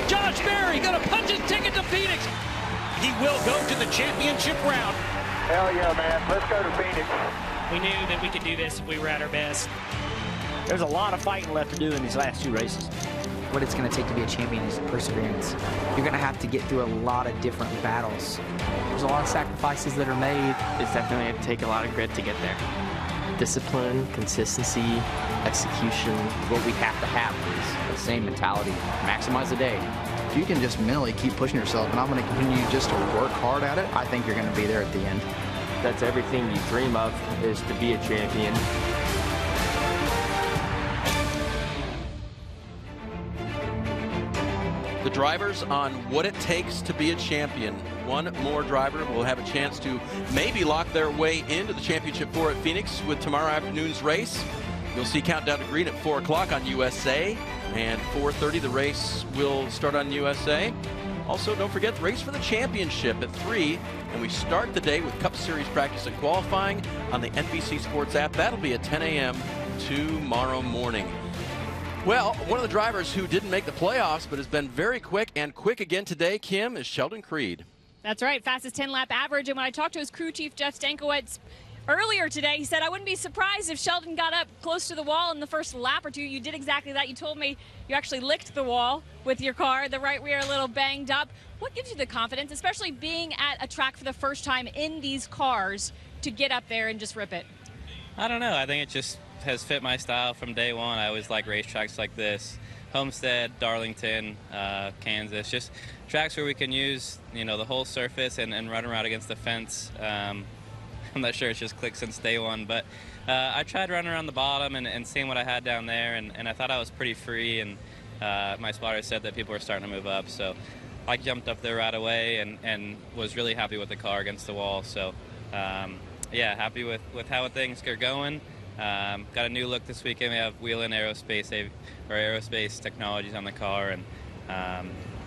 Josh Berry going to punch his ticket to Phoenix. He will go to the championship round. Hell yeah, man. Let's go to Phoenix. We knew that we could do this if we were at our best. There's a lot of fighting left to do in these last 2 races. What it's going to take to be a champion is perseverance. You're going to have to get through a lot of different battles. There's a lot of sacrifices that are made. It's definitely going to take a lot of grit to get there. Discipline, consistency, execution. What we have to have is the same mentality. Maximize the day. If you can just mentally keep pushing yourself, and I'm going to continue just to work hard at it, I think you're going to be there at the end. That's everything you dream of, is to be a champion. The drivers on what it takes to be a champion. One more driver will have a chance to maybe lock their way into the championship 4 at Phoenix with tomorrow afternoon's race. You'll see Countdown to Green at 4 o'clock on USA, and 4:30 the race will start on USA. Also, don't forget the race for the championship at 3, and we start the day with Cup Series practice and qualifying on the NBC Sports app. That'll be at 10 a.m. tomorrow morning. Well, one of the drivers who didn't make the playoffs but has been very quick and quick again today, Kim, is Sheldon Creed. That's right, fastest 10-lap average. And when I talked to his crew chief, Jeff Stankiewicz, earlier today, he said, I wouldn't be surprised if Sheldon got up close to the wall in the first lap or two. You did exactly that. You told me you actually licked the wall with your car, the right rear a little banged up. What gives you the confidence, especially being at a track for the first time in these cars, to get up there and just rip it? I don't know. I think it just has fit my style from day one. I always like racetracks like this. Homestead, Darlington, Kansas, just tracks where we can use, the whole surface and run around against the fence. I'm not sure it's just clicked since day one, but I tried running around the bottom and seeing what I had down there, and I thought I was pretty free, and my spotter said that people were starting to move up, so I jumped up there right away and was really happy with the car against the wall. So yeah, happy with how things are going. Got a new look this weekend. We have Whelen Aerospace Technologies on the car, and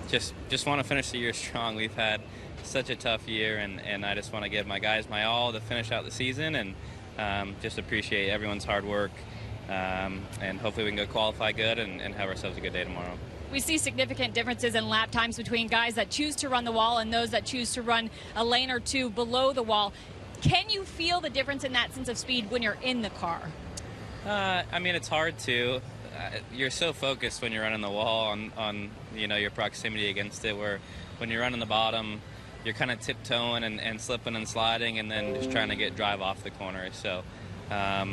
just want to finish the year strong. We've had such a tough year, and I just want to give my guys my all to finish out the season, and just appreciate everyone's hard work, and hopefully we can go qualify good and have ourselves a good day tomorrow. We see significant differences in lap times between guys that choose to run the wall and those that choose to run a lane or two below the wall. Can you feel the difference in that sense of speed when you're in the car? I mean, it's hard to. You're so focused when you're running the wall on your proximity against it, where when you're running the bottom, you're kind of tiptoeing and slipping and sliding, and then just trying to drive off the corner. So, yeah,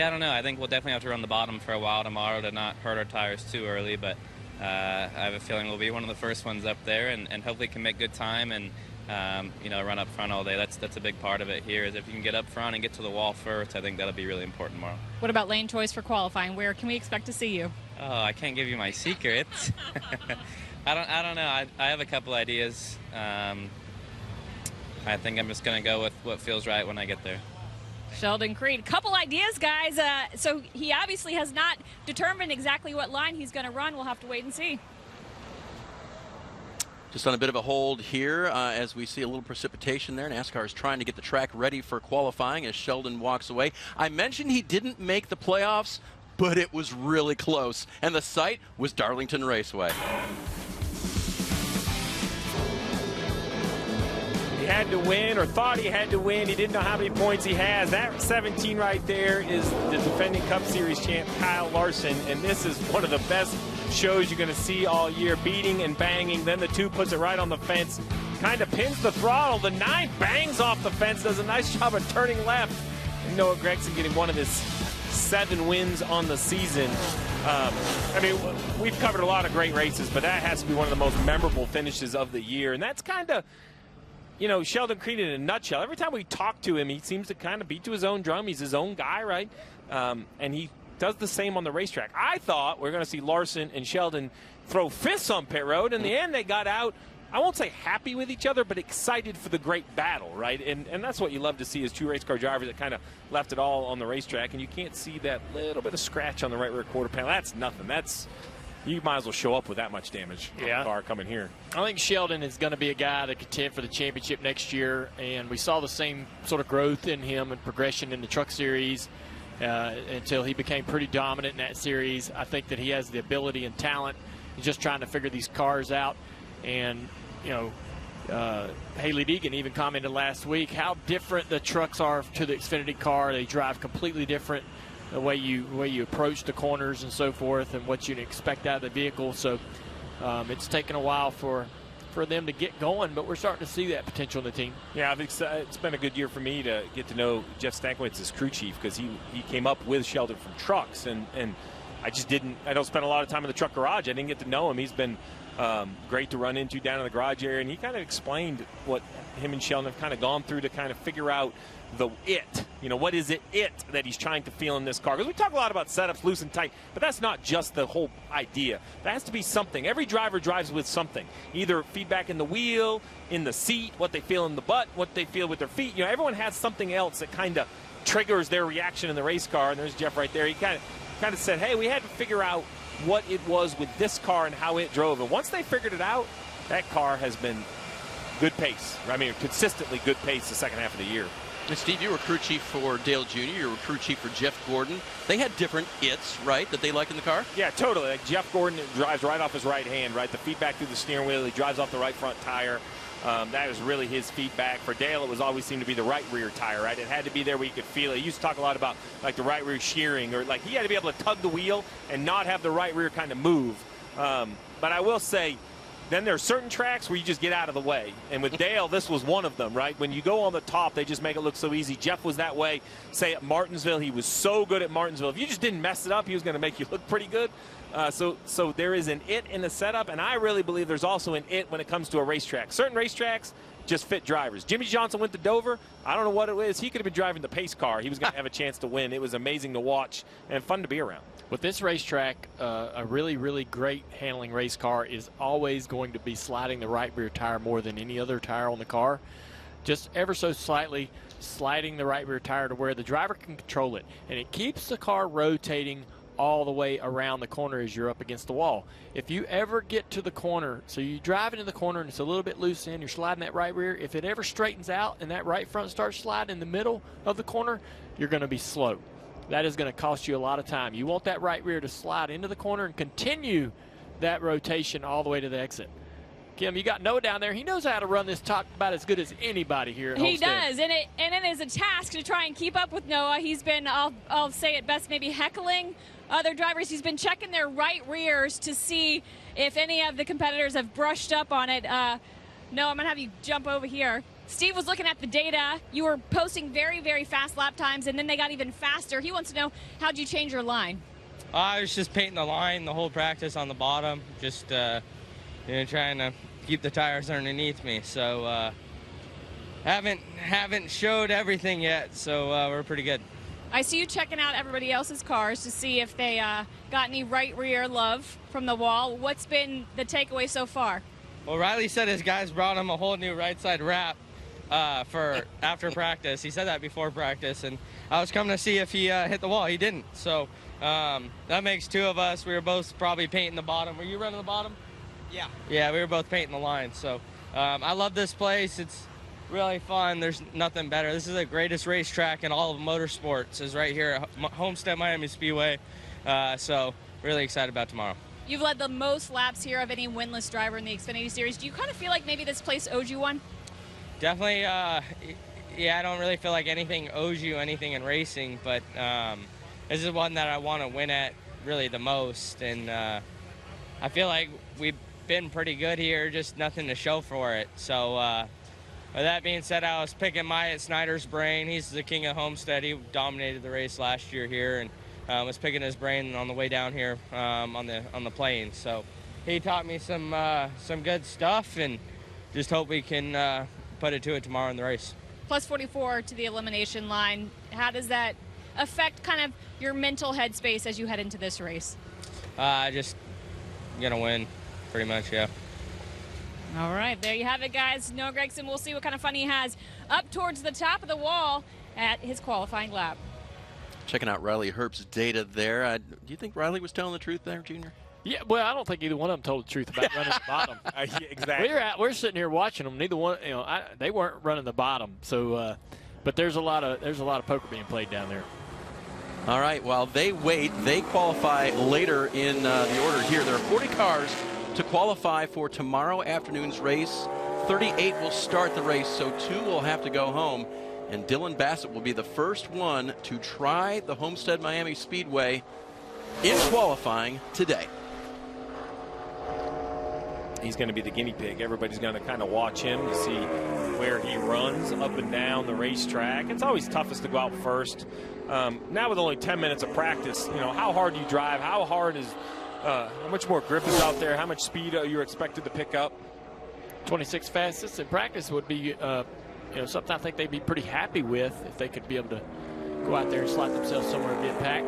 I don't know. I think we'll definitely have to run the bottom for a while tomorrow to not hurt our tires too early, but I have a feeling we'll be one of the first ones up there, and hopefully can make good time and run up front all day. That's a big part of it here, is if you can get up front and get to the wall first, I think that'll be really important tomorrow. What about lane choice for qualifying? Where can we expect to see you? Oh, I can't give you my secrets. I don't know. I have a couple ideas. I think I'm just going to go with what feels right when I get there. Sheldon Creed, couple ideas, guys. So he obviously has not determined exactly what line he's going to run. We'll have to wait and see. Just on a bit of a hold here as we see a little precipitation there. NASCAR is trying to get the track ready for qualifying as Sheldon walks away. I mentioned he didn't make the playoffs, but it was really close, and the site was Darlington Raceway. He had to win, or thought he had to win. He didn't know how many points he has. That 17 right there is the defending Cup Series champ, Kyle Larson, and this is one of the best shows you're going to see all year. Beating and banging, then the 2 puts it right on the fence, kind of pins the throttle. The 9 bangs off the fence, does a nice job of turning left. And Noah Gragson getting one of his 7 wins on the season. I mean, we've covered a lot of great races, but that has to be one of the most memorable finishes of the year. And that's kind of, Sheldon Creed in a nutshell. Every time we talk to him, he seems to kind of beat to his own drum. He's his own guy, right? And he does the same on the racetrack. I thought we were going to see Larson and Sheldon throw fists on pit road. In the end, they got out, I won't say happy with each other, but excited for the great battle, right? And that's what you love to see, is 2 race car drivers that kind of left it all on the racetrack, and you can't see that little bit of scratch on the right rear quarter panel. That's nothing. You might as well show up with that much damage on the car coming here. I think Sheldon is going to be a guy to contend for the championship next year, and we saw the same sort of growth in him and progression in the Truck Series until he became pretty dominant in that series. I think that he has the ability and talent. He's just trying to figure these cars out. And, Haley Deegan even commented last week how different the trucks are to the Xfinity car. They drive completely different, the way you approach the corners and so forth, and what you can expect out of the vehicle. So it's taken a while for them to get going, but we're starting to see that potential in the team. Yeah, I think it's been a good year for me to get to know Jeff Stankiewicz as crew chief, because he came up with Sheldon from trucks, and I don't spend a lot of time in the truck garage. I didn't get to know him. He's been great to run into down in the garage area, and he kind of explained what him and Sheldon have kind of gone through to kind of figure out what is it that he's trying to feel in this car. Because we talk a lot about setups, loose and tight, but that's not just the whole idea. There has to be something. Every driver drives with something, either feedback in the wheel, in the seat, what they feel in the butt, what they feel with their feet. Everyone has something else that kind of triggers their reaction in the race car, and there's Jeff right there. He kind of said, hey, we had to figure out what it was with this car and how it drove. And once they figured it out, that car has been good pace. I mean, consistently good pace the second half of the year. And Steve, you were crew chief for Dale Jr., you were crew chief for Jeff Gordon. They had different its, right, that they like in the car? Yeah, totally. Like Jeff Gordon drives right off his right hand, right? The feedback through the steering wheel, he drives off the right front tire. That was really his feedback. For Dale, it was always seemed to be the right rear tire, right? It had to be there where you could feel it. He used to talk a lot about like the right rear shearing, or like he had to be able to tug the wheel and not have the right rear kind of move. But I will say, then there are certain tracks where you just get out of the way. And with Dale, this was one of them, right? When you go on the top, they just make it look so easy. Jeff was that way, say, at Martinsville. He was so good at Martinsville. If you just didn't mess it up, he was going to make you look pretty good. So there is an it in the setup, and I really believe there's also an it when it comes to a racetrack. Certain racetracks just fit drivers. Jimmy Johnson went to Dover. I don't know what it was. He could have been driving the pace car. He was going to have a chance to win. It was amazing to watch and fun to be around. With this racetrack, a really, really great handling race car is always going to be sliding the right rear tire more than any other tire on the car. Just ever so slightly sliding the right rear tire to where the driver can control it. And it keeps the car rotating all the way around the corner as you're up against the wall. If you ever get to the corner, so you drive into the corner and it's a little bit loose in, you're sliding that right rear. If it ever straightens out and that right front starts sliding in the middle of the corner, you're going to be slow. That is going to cost you a lot of time. You want that right rear to slide into the corner and continue that rotation all the way to the exit. Kim, you got Noah down there. He knows how to run this top about as good as anybody here at Homestead. He does, and it is a task to try and keep up with Noah. He's been, I'll say it best, maybe heckling other drivers. He's been checking their right rears to see if any of the competitors have brushed up on it. Noah, I'm going to have you jump over here. Steve was looking at the data. You were posting very, very fast lap times, and then they got even faster. He wants to know, how'd you change your line? I was just painting the line the whole practice on the bottom, just trying to keep the tires underneath me. So haven't showed everything yet, so we're pretty good. I see you checking out everybody else's cars to see if they got any right rear love from the wall. What's been the takeaway so far? Well, Riley said his guys brought him a whole new right side wrap for after practice. He said that before practice, and I was coming to see if he hit the wall. He didn't, so that makes two of us. We were both probably painting the bottom. Were you running the bottom? Yeah. Yeah, we were both painting the line. So I love this place. It's really fun. There's nothing better. This is the greatest racetrack in all of motorsports, is right here at Homestead Miami Speedway. So really excited about tomorrow. You've led the most laps here of any winless driver in the Xfinity Series. Do you kind of feel like maybe this place owes you one? Definitely, yeah, I don't really feel like anything owes you anything in racing, but this is one that I want to win at really the most, and I feel like we've been pretty good here, just nothing to show for it. So with that being said, I was picking Myatt Snyder's brain. He's the king of Homestead. He dominated the race last year here, and was picking his brain on the way down here on the plane. So he taught me some good stuff, and just hope we can put it to it tomorrow in the race. Plus 44 to the elimination line. How does that affect kind of your mental headspace as you head into this race? Just gonna win, pretty much, yeah. All right, there you have it, guys. Noah Gragson, we'll see what kind of fun he has up towards the top of the wall at his qualifying lap. Checking out Riley Herbst's data there. Do you think Riley was telling the truth there, Junior? Yeah, well, I don't think either one of them told the truth about running the bottom. Yeah, exactly. We're sitting here watching them. Neither one, they weren't running the bottom. So, but there's a lot of poker being played down there. All right. While they wait, they qualify later in the order here. There are 40 cars to qualify for tomorrow afternoon's race. 38 will start the race, so 2 will have to go home. And Dylan Bassett will be the first one to try the Homestead Miami Speedway in qualifying today. He's going to be the guinea pig. Everybody's going to kind of watch him to see where he runs up and down the racetrack. It's always toughest to go out first. Now with only 10 minutes of practice, how hard do you drive? How hard is, how much more grip is out there? How much speed are you expected to pick up? 26 fastest in practice would be, something I think they'd be pretty happy with if they could be able to go out there and slide themselves somewhere mid-pack.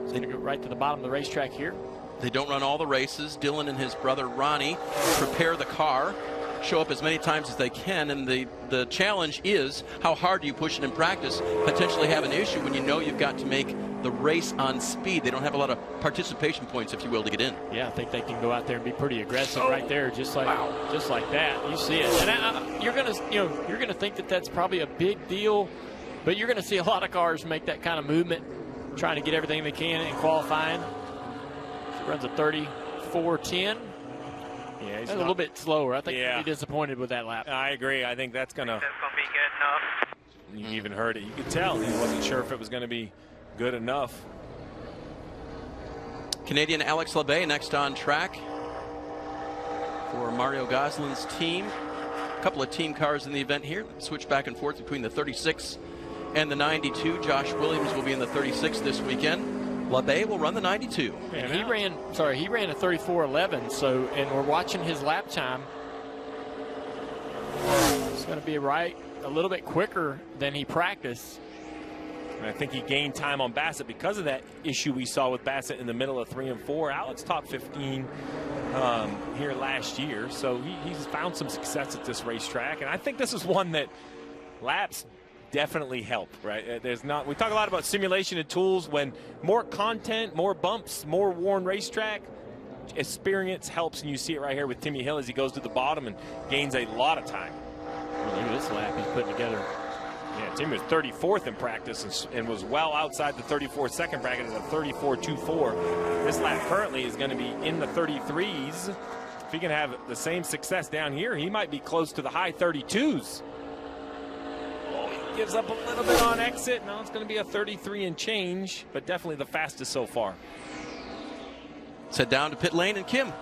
It's going to go right to the bottom of the racetrack here. They don't run all the races. Dylan and his brother Ronnie prepare the car, show up as many times as they can, and the challenge is how hard do you push it in practice, potentially have an issue when you know you've got to make the race on speed. They don't have a lot of participation points, if you will, to get in. Yeah, I think they can go out there and be pretty aggressive right there, just like that. You see it, and you're gonna think that that's probably a big deal, but you're gonna see a lot of cars make that kind of movement, trying to get everything they can in qualifying. Runs a 34.10. Yeah, he's a little bit slower. I think Yeah. he'll be disappointed with that lap. I agree. I think that's going to be good enough. You even heard it. You could tell he wasn't sure if it was going to be good enough. Canadian Alex Labbé next on track for Mario Gosselin's team. A couple of team cars in the event here. Switch back and forth between the 36 and the 92. Josh Williams will be in the 36 this weekend. Labbé will run the 92. And he ran a 34.11. So, and we're watching his lap time. It's going to be a little bit quicker than he practiced. And I think he gained time on Bassett because of that issue we saw with Bassett in the middle of 3 and 4. Alex top 15 here last year, so he's found some success at this racetrack. And I think this is one that laps definitely help, right? We talk a lot about simulation and tools. When more content, more bumps, more worn racetrack, experience helps, and you see it right here with Timmy Hill as he goes to the bottom and gains a lot of time. Look at this lap he's putting together. Yeah, Timmy was 34th in practice and was well outside the 34-second bracket at a 34.24. This lap currently is going to be in the 33s. If he can have the same success down here, he might be close to the high 32s. Oh, he gives up a little bit on exit. Now it's going to be a 33 and change, but definitely the fastest so far. Let's head down to pit lane and Kim.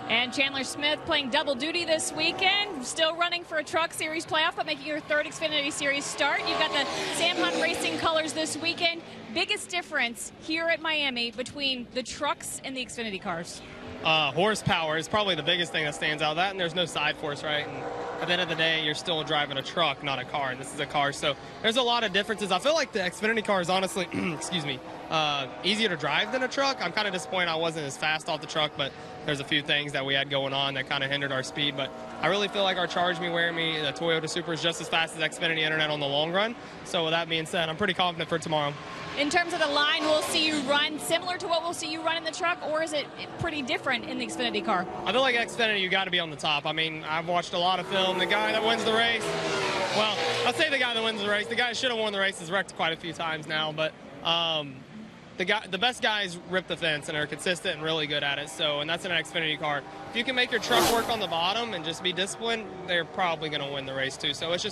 And Chandler Smith playing double duty this weekend, still running for a Truck Series playoff, but making your third Xfinity Series start. You've got the Sam Hunt Racing colors this weekend. Biggest difference here at Miami between the trucks and the Xfinity cars? Horsepower is probably the biggest thing that stands out. That, and there's no side force, right? And at the end of the day, you're still driving a truck, not a car, and this is a car. So there's a lot of differences. I feel like the Xfinity car is honestly, excuse me, easier to drive than a truck. I'm kind of disappointed I wasn't as fast off the truck, but there's a few things that we had going on that kind of hindered our speed. But I really feel like our Charge Me, Wear Me, the Toyota Supra is just as fast as Xfinity Internet on the long run. So with that being said, I'm pretty confident for tomorrow. In terms of the line, we'll see you run similar to what we'll see you run in the truck, or is it pretty different in the Xfinity car? I feel like Xfinity, you got to be on the top. I mean, I've watched a lot of film. The guy that wins the race, well, I'll say the guy that wins the race. The guy who should have won the race has wrecked quite a few times now, but the best guys rip the fence and are consistent and really good at it. So, and that's in an Xfinity car. If you can make your truck work on the bottom and just be disciplined, they're probably going to win the race too. So it's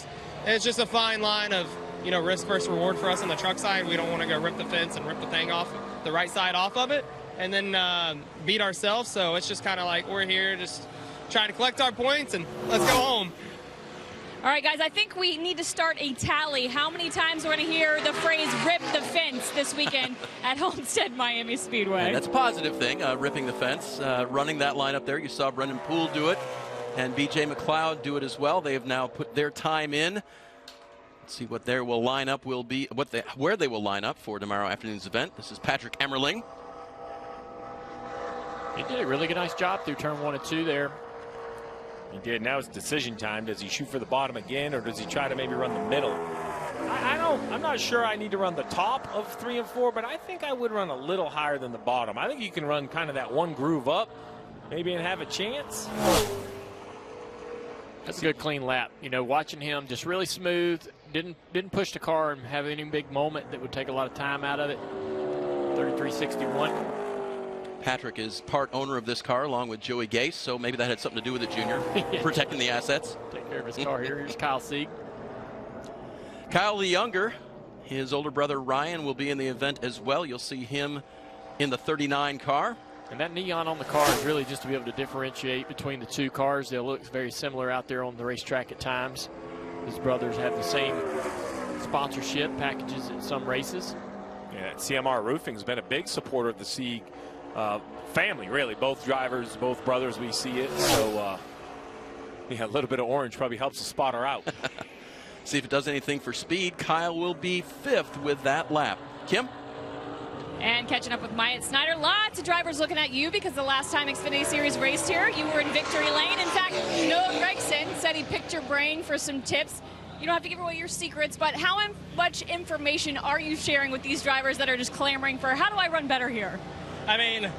just a fine line of, you know, risk versus reward for us on the truck side. We don't want to go rip the fence and rip the thing off, the right side off of it, and then beat ourselves. So it's just kind of like we're here just trying to collect our points and let's go home. All right, guys, I think we need to start a tally. How many times we're going to hear the phrase rip the fence this weekend at Homestead Miami Speedway? And that's a positive thing, ripping the fence, running that lineup there. You saw Brendan Poole do it and B.J. McLeod do it as well. They have now put their time in. Let's see what their lineup will be, where they will line up for tomorrow afternoon's event. This is Patrick Emmerling. He did a really nice job through turn 1 and 2 there. He did. Now it's decision time. Does he shoot for the bottom again, or does he try to maybe run the middle? I'm not sure I need to run the top of 3 and 4, but I think I would run a little higher than the bottom. I think you can run kind of that one groove up, maybe, and have a chance. That's a good clean lap. You know, watching him just really smooth, didn't push the car and have any big moment that would take a lot of time out of it. 33.61. Patrick is part owner of this car along with Joey Gase, so maybe that had something to do with it, Junior. Protecting the assets. Take care of his car here. Here's Kyle Sieg. Kyle the younger, his older brother Ryan will be in the event as well. You'll see him in the 39 car. And that neon on the car is really just to be able to differentiate between the two cars. They'll look very similar out there on the racetrack at times. His brothers have the same sponsorship packages at some races. Yeah, CMR Roofing's been a big supporter of the Sieg family, really. Both drivers, both brothers, we see it. So, yeah, a little bit of orange probably helps the spotter out. See if it does anything for speed. Kyle will be 5th with that lap. Kim? And catching up with Myatt Snyder, lots of drivers looking at you because the last time Xfinity Series raced here, you were in victory lane. In fact, Noah Gregson said he picked your brain for some tips. You don't have to give away your secrets, but how much information are you sharing with these drivers that are just clamoring for, how do I run better here? I mean,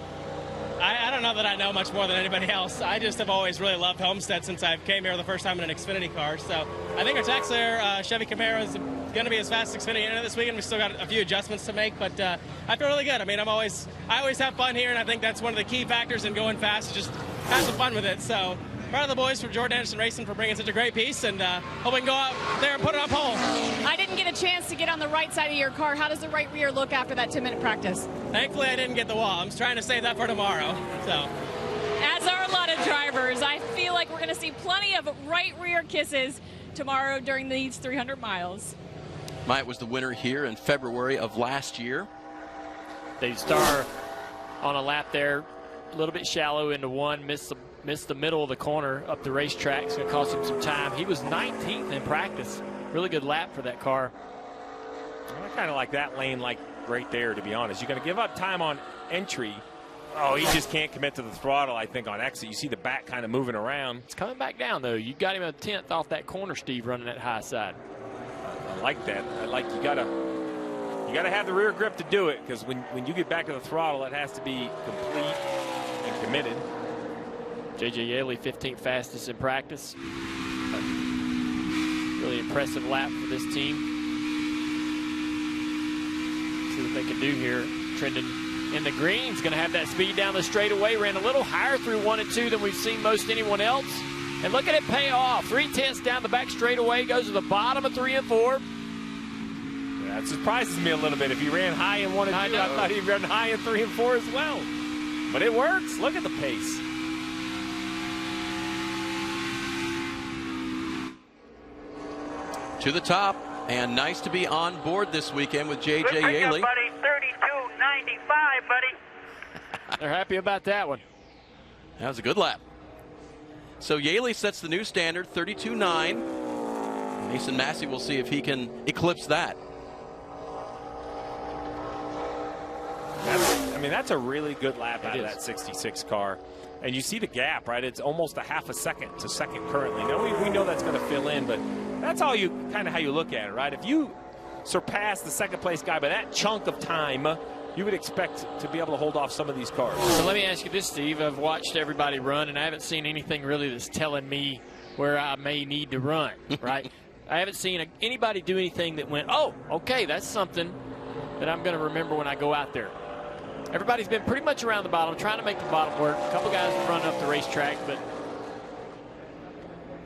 I don't know that I know much more than anybody else. I just have always really loved Homestead since I came here the first time in an Xfinity car. So I think our tax there, Chevy Camaro, is going to be as fast as Xfinity this weekend. We still got a few adjustments to make, but I feel really good. I mean, I always have fun here, and I think that's one of the key factors in going fast, just have some fun with it. So proud of the boys for Jordan Anderson Racing for bringing such a great piece, and hope we can go out there and put it on pole. I didn't get a chance to get on the right side of your car. How does the right rear look after that 10-minute practice? Thankfully, I didn't get the wall. I'm trying to save that for tomorrow. So, as are a lot of drivers, I feel like we're going to see plenty of right rear kisses tomorrow during these 300 miles. Myatt was the winner here in February of last year. Dave Starr on a lap there, a little bit shallow into one, missed the middle of the corner up the racetrack. It's going to cost him some time. He was 19th in practice. Really good lap for that car. I kind of like that lane, like right there, to be honest. You're going to give up time on entry. Oh, he just can't commit to the throttle, I think, on exit. You see the back kind of moving around. It's coming back down, though. You got him a 10th off that corner, Steve, running that high side. I like that. I like you got to have the rear grip to do it, because when you get back to the throttle, it has to be complete and committed. J.J. Yaley, 15th fastest in practice. Really impressive lap for this team. See what they can do here. Trending in the greens, going to have that speed down the straightaway. Ran a little higher through 1 and 2 than we've seen most anyone else. And look at it pay off. 3/10 down the back straightaway, goes to the bottom of 3 and 4. Yeah, it surprises me a little bit. If he ran high in 1 and 2, I thought he'd run high in 3 and 4 as well. But it works. Look at the pace. To the top, and nice to be on board this weekend with J.J. Yaley. Buddy, 32.95, buddy. They're happy about that one. That was a good lap. So Yaley sets the new standard, 32.9. Mason Massey will see if he can eclipse that. That's a really good lap out of that 66 car. And you see the gap, right? It's almost a half a second to second currently. Now, we know that's going to fill in, but that's all you kind of how you look at it, right? If you surpass the second place guy by that chunk of time, you would expect to be able to hold off some of these cars. So let me ask you this, Steve. I've watched everybody run, and I haven't seen anything really that's telling me where I may need to run, right? I haven't seen anybody do anything that went, oh, okay, that's something that I'm going to remember when I go out there. Everybody's been pretty much around the bottom, trying to make the bottom work. A couple guys have run up the racetrack, but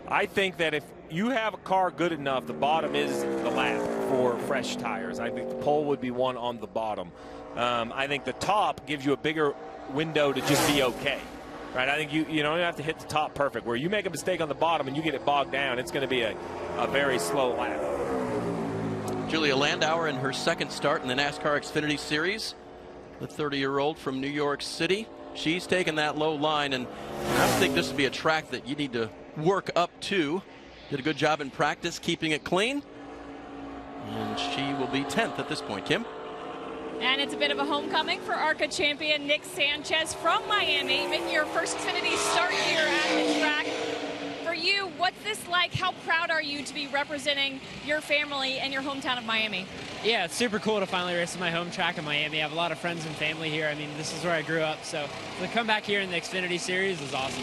I think that if you have a car good enough, the bottom is the lap for fresh tires. I think the pole would be one on the bottom. I think the top gives you a bigger window to just be okay, right? I think you don't have to hit the top perfect. Where you make a mistake on the bottom and you get it bogged down, it's going to be a very slow lap. Julia Landauer in her second start in the NASCAR Xfinity Series. The 30-year-old from New York City. She's taken that low line, and I don't think this would be a track that you need to work up to. Did a good job in practice keeping it clean. And she will be 10th at this point, Kim. And it's a bit of a homecoming for ARCA champion Nick Sanchez from Miami. Making your first Xfinity start here at the track. For you, what's this like? How proud are you to be representing your family and your hometown of Miami? Yeah, it's super cool to finally race in my home track in Miami. I have a lot of friends and family here. I mean, this is where I grew up. So to come back here in the Xfinity Series is awesome.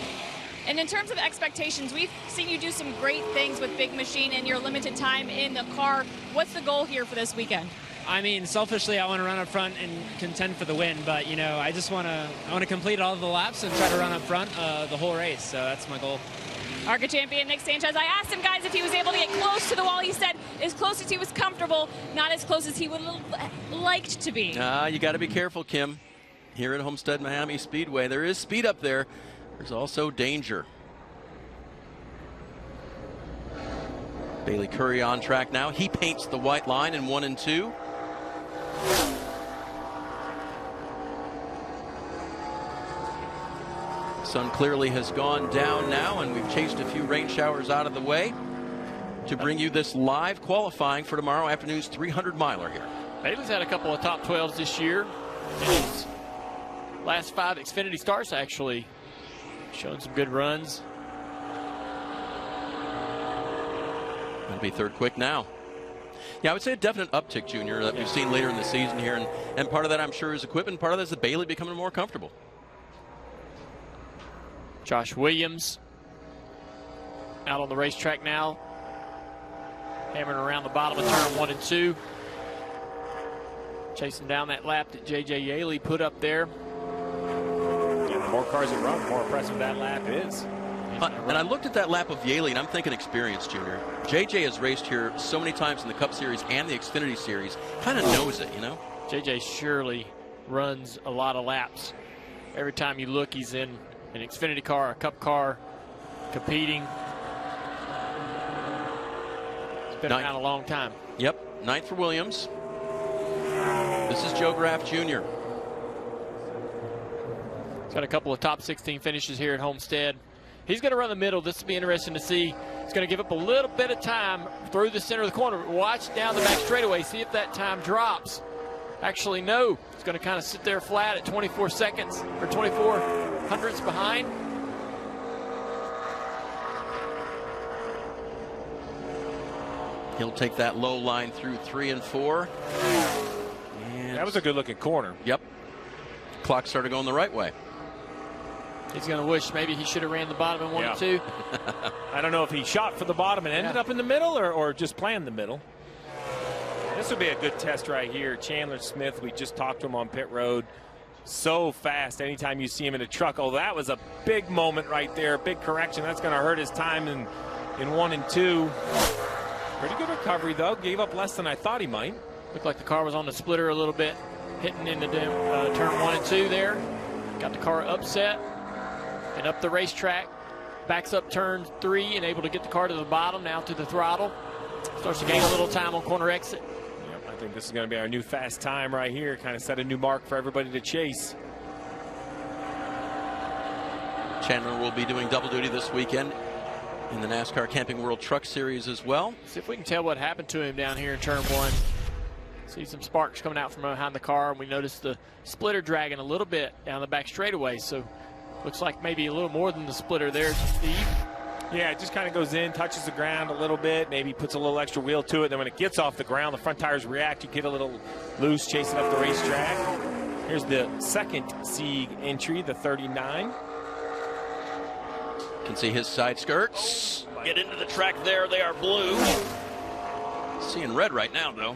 And in terms of expectations, we've seen you do some great things with Big Machine in your limited time in the car. What's the goal here for this weekend? I mean, selfishly, I want to run up front and contend for the win. But, you know, I want to complete all of the laps and try to run up front the whole race. So that's my goal. ARCA champion Nick Sanchez. I asked him, guys, if he was able to get close to the wall. He said as close as he was comfortable, not as close as he would have liked to be. You got to be careful, Kim. Here at Homestead Miami Speedway, there is speed up there. There's also danger. Bailey Curry on track now. He paints the white line in 1 and 2. Sun clearly has gone down now, and we've chased a few rain showers out of the way to bring you this live qualifying for tomorrow afternoon's 300-miler here. Bailey's had a couple of top 12s this year. In his last 5 Xfinity starts, actually, showing some good runs. Going to be third quick now. Yeah, I would say a definite uptick, Junior, that we've seen later in the season here. And part of that, I'm sure, is equipment. Part of that is the Bailey becoming more comfortable. Josh Williams out on the racetrack now. Hammering around the bottom of turn 1 and 2. Chasing down that lap that J.J. Yaley put up there. Yeah, The more cars that run, the more impressive that lap is. And I looked at that lap of Yaley, and I'm thinking experience, Junior. JJ has raced here so many times in the Cup Series and the Xfinity Series. Kind of knows it, you know? JJ surely runs a lot of laps. Every time you look, he's in an Xfinity car, a Cup car, competing. It's been around a long time. Yep, 9th for Williams. This is Joe Graff Jr. He's got a couple of top 16 finishes here at Homestead. He's going to run the middle. This will be interesting to see. He's going to give up a little bit of time through the center of the corner. Watch down the back straightaway. See if that time drops. Actually, no. He's going to kind of sit there flat at 24 seconds or 24 hundredths behind. He'll take that low line through 3 and 4. And that was a good-looking corner. Yep. Clock started going the right way. He's going to wish maybe he should have ran the bottom in 1 and 2. I don't know if he shot for the bottom and ended up in the middle or just planned the middle. This would be a good test right here. Chandler Smith, we just talked to him on pit road. So fast anytime you see him in a truck. Oh, that was a big moment right there. Big correction. That's going to hurt his time in 1 and 2. Pretty good recovery, though. Gave up less than I thought he might. Looked like the car was on the splitter a little bit, hitting into turn 1 and 2 there. Got the car upset and up the racetrack. Backs up turn 3 and able to get the car to the bottom, now to the throttle. Starts to gain a little time on corner exit. Yep, I think this is going to be our new fast time right here. Kind of set a new mark for everybody to chase. Chandler will be doing double duty this weekend in the NASCAR Camping World Truck Series as well. See if we can tell what happened to him down here in turn 1. See some sparks coming out from behind the car, and we noticed the splitter dragging a little bit down the back straightaway. So looks like maybe a little more than the splitter there, Steve. Yeah, it just kind of goes in, touches the ground a little bit, maybe puts a little extra wheel to it. Then when it gets off the ground, the front tires react. You get a little loose chasing up the racetrack. Here's the second Sieg entry, the 39. Can see his side skirts. Get into the track there. They are blue. Seeing red right now, though.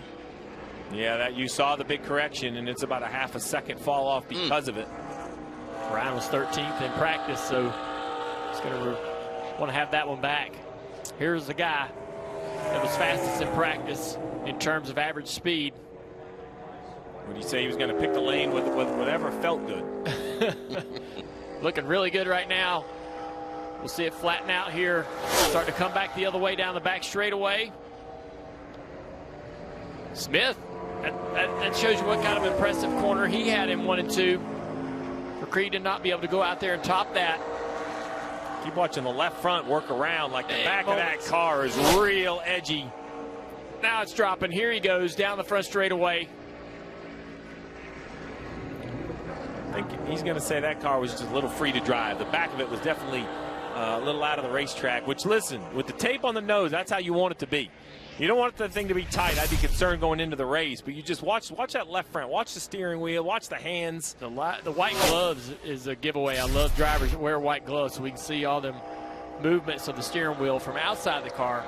Yeah, that you saw the big correction, and it's about a half a second fall off because of it. Ryan was 13th in practice, so he's going to want to have that one back. Here's the guy that was fastest in practice in terms of average speed. Would you say he was going to pick the lane with whatever felt good? Looking really good right now. We'll see it flatten out here. Starting to come back the other way down the back straightaway. Smith, that shows you what kind of impressive corner he had in 1 and 2. For Creed to not be able to go out there and top that. Keep watching the left front work around like the back of that car is real edgy. Now it's dropping. Here he goes down the front straightaway. I think he's going to say that car was just a little free to drive. The back of it was definitely a little out of the racetrack, which, listen, with the tape on the nose, that's how you want it to be. You don't want the thing to be tight. I'd be concerned going into the race, but you just watch that left front. Watch the steering wheel. Watch the hands. The white gloves is a giveaway. I love drivers that wear white gloves so we can see all them movements of the steering wheel from outside the car.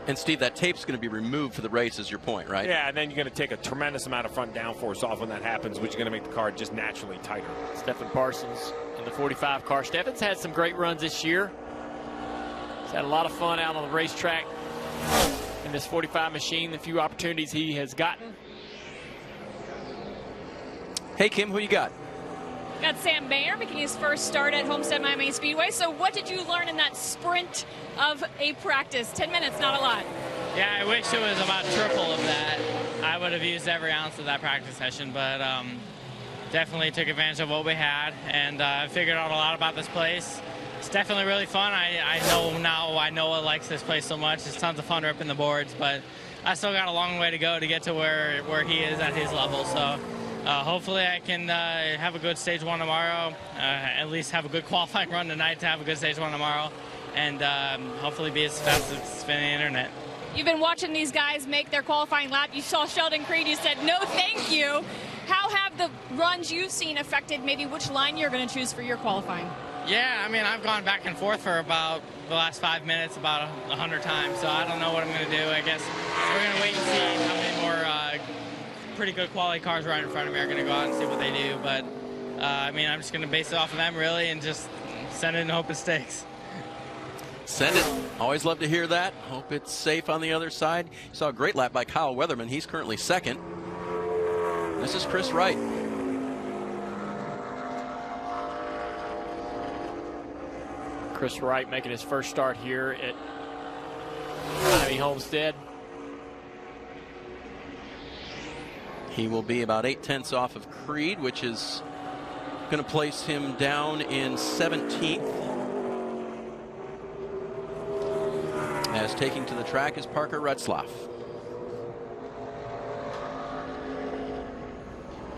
And, Steve, that tape's going to be removed for the race is your point, right? Yeah, and then you're going to take a tremendous amount of front downforce off when that happens, which is going to make the car just naturally tighter. Stephen Parsons in the 45 car. Stephen's had some great runs this year. He's had a lot of fun out on the racetrack in this 45 machine, the few opportunities he has gotten. Hey, Kim, who you got? Got Sam Mayer making his first start at Homestead Miami Speedway. So what did you learn in that sprint of a practice? 10 minutes, not a lot. Yeah, I wish it was about triple of that. I would have used every ounce of that practice session, but definitely took advantage of what we had and figured out a lot about this place. It's definitely really fun. I know now why Noah likes this place so much. It's tons of fun ripping the boards, but I still got a long way to go to get to where he is at his level. So hopefully I can have a good stage 1 tomorrow, at least have a good qualifying run tonight to have a good stage 1 tomorrow, and hopefully be as fast as it's been on the internet. You've been watching these guys make their qualifying lap. You saw Sheldon Creed. You said, no, thank you. How have the runs you've seen affected maybe which line you're going to choose for your qualifying? Yeah, I mean, I've gone back and forth for about the last 5 minutes about 100 times, so I don't know what I'm going to do. I guess we're going to wait and see how many more pretty good quality cars right in front of me are going to go out and see what they do. But I mean, I'm just going to base it off of them, really, and just send it and hope it sticks. Send it. Always love to hear that. Hope it's safe on the other side. You saw a great lap by Kyle Weatherman. He's currently second. This is Chris Wright. Chris Wright making his first start here at Miami Homestead. He will be about 8/10 off of Creed, which is going to place him down in 17th. As taking to the track is Parker Retzlaff.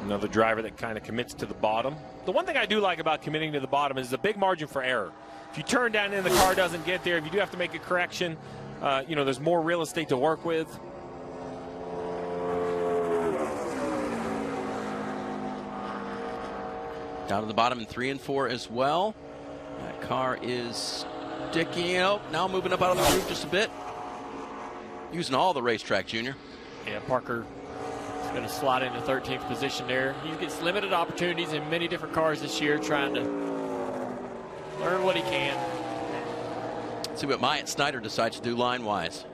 Another driver that kind of commits to the bottom. The one thing I do like about committing to the bottom is the big margin for error. If you turn down and the car doesn't get there, if you do have to make a correction, there's more real estate to work with. Down to the bottom in 3 and 4 as well. That car is sticking out. Now moving up out of the groove just a bit. Using all the racetrack, Junior. Yeah, Parker is going to slide into 13th position there. He gets limited opportunities in many different cars this year, trying to learn what he can. Let's see what Myatt Snyder decides to do line-wise.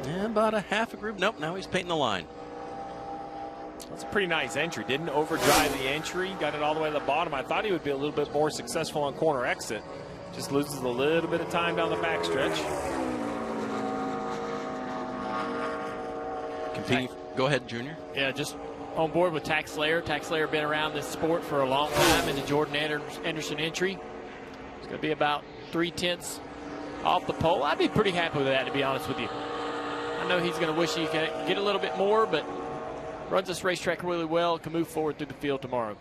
Yeah, about a half a groove. Nope, now he's painting the line. That's a pretty nice entry. Didn't overdrive the entry. Got it all the way to the bottom. I thought he would be a little bit more successful on corner exit. Just loses a little bit of time down the backstretch. Continue. Go ahead, Junior. Yeah, just on board with Tax Slayer. Tax Slayer been around this sport for a long time in the Jordan Anderson entry. It's going to be about 3/10 off the pole. I'd be pretty happy with that, to be honest with you. I know he's going to wish he could get a little bit more, but runs this racetrack really well. Can move forward through the field tomorrow.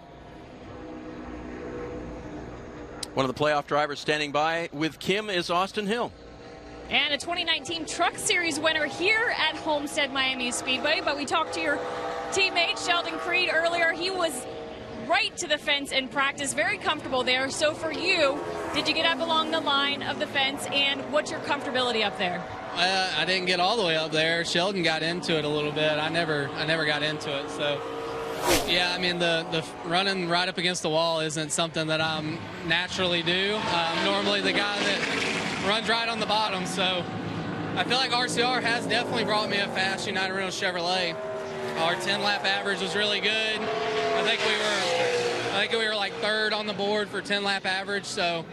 One of the playoff drivers standing by with Kim is Austin Hill. And a 2019 Truck Series winner here at Homestead Miami Speedway. But we talked to your teammate Sheldon Creed earlier. He was right to the fence in practice, very comfortable there. So for you, did you get up along the line of the fence, and what's your comfortability up there? I didn't get all the way up there. Sheldon got into it a little bit. I never got into it. So, yeah, I mean, the running right up against the wall isn't something that I'm naturally do. I'm normally the guy that runs right on the bottom. So I feel like RCR has definitely brought me a fast United Rentals Chevrolet. Our 10-lap average was really good. I think we were like third on the board for 10-lap average. So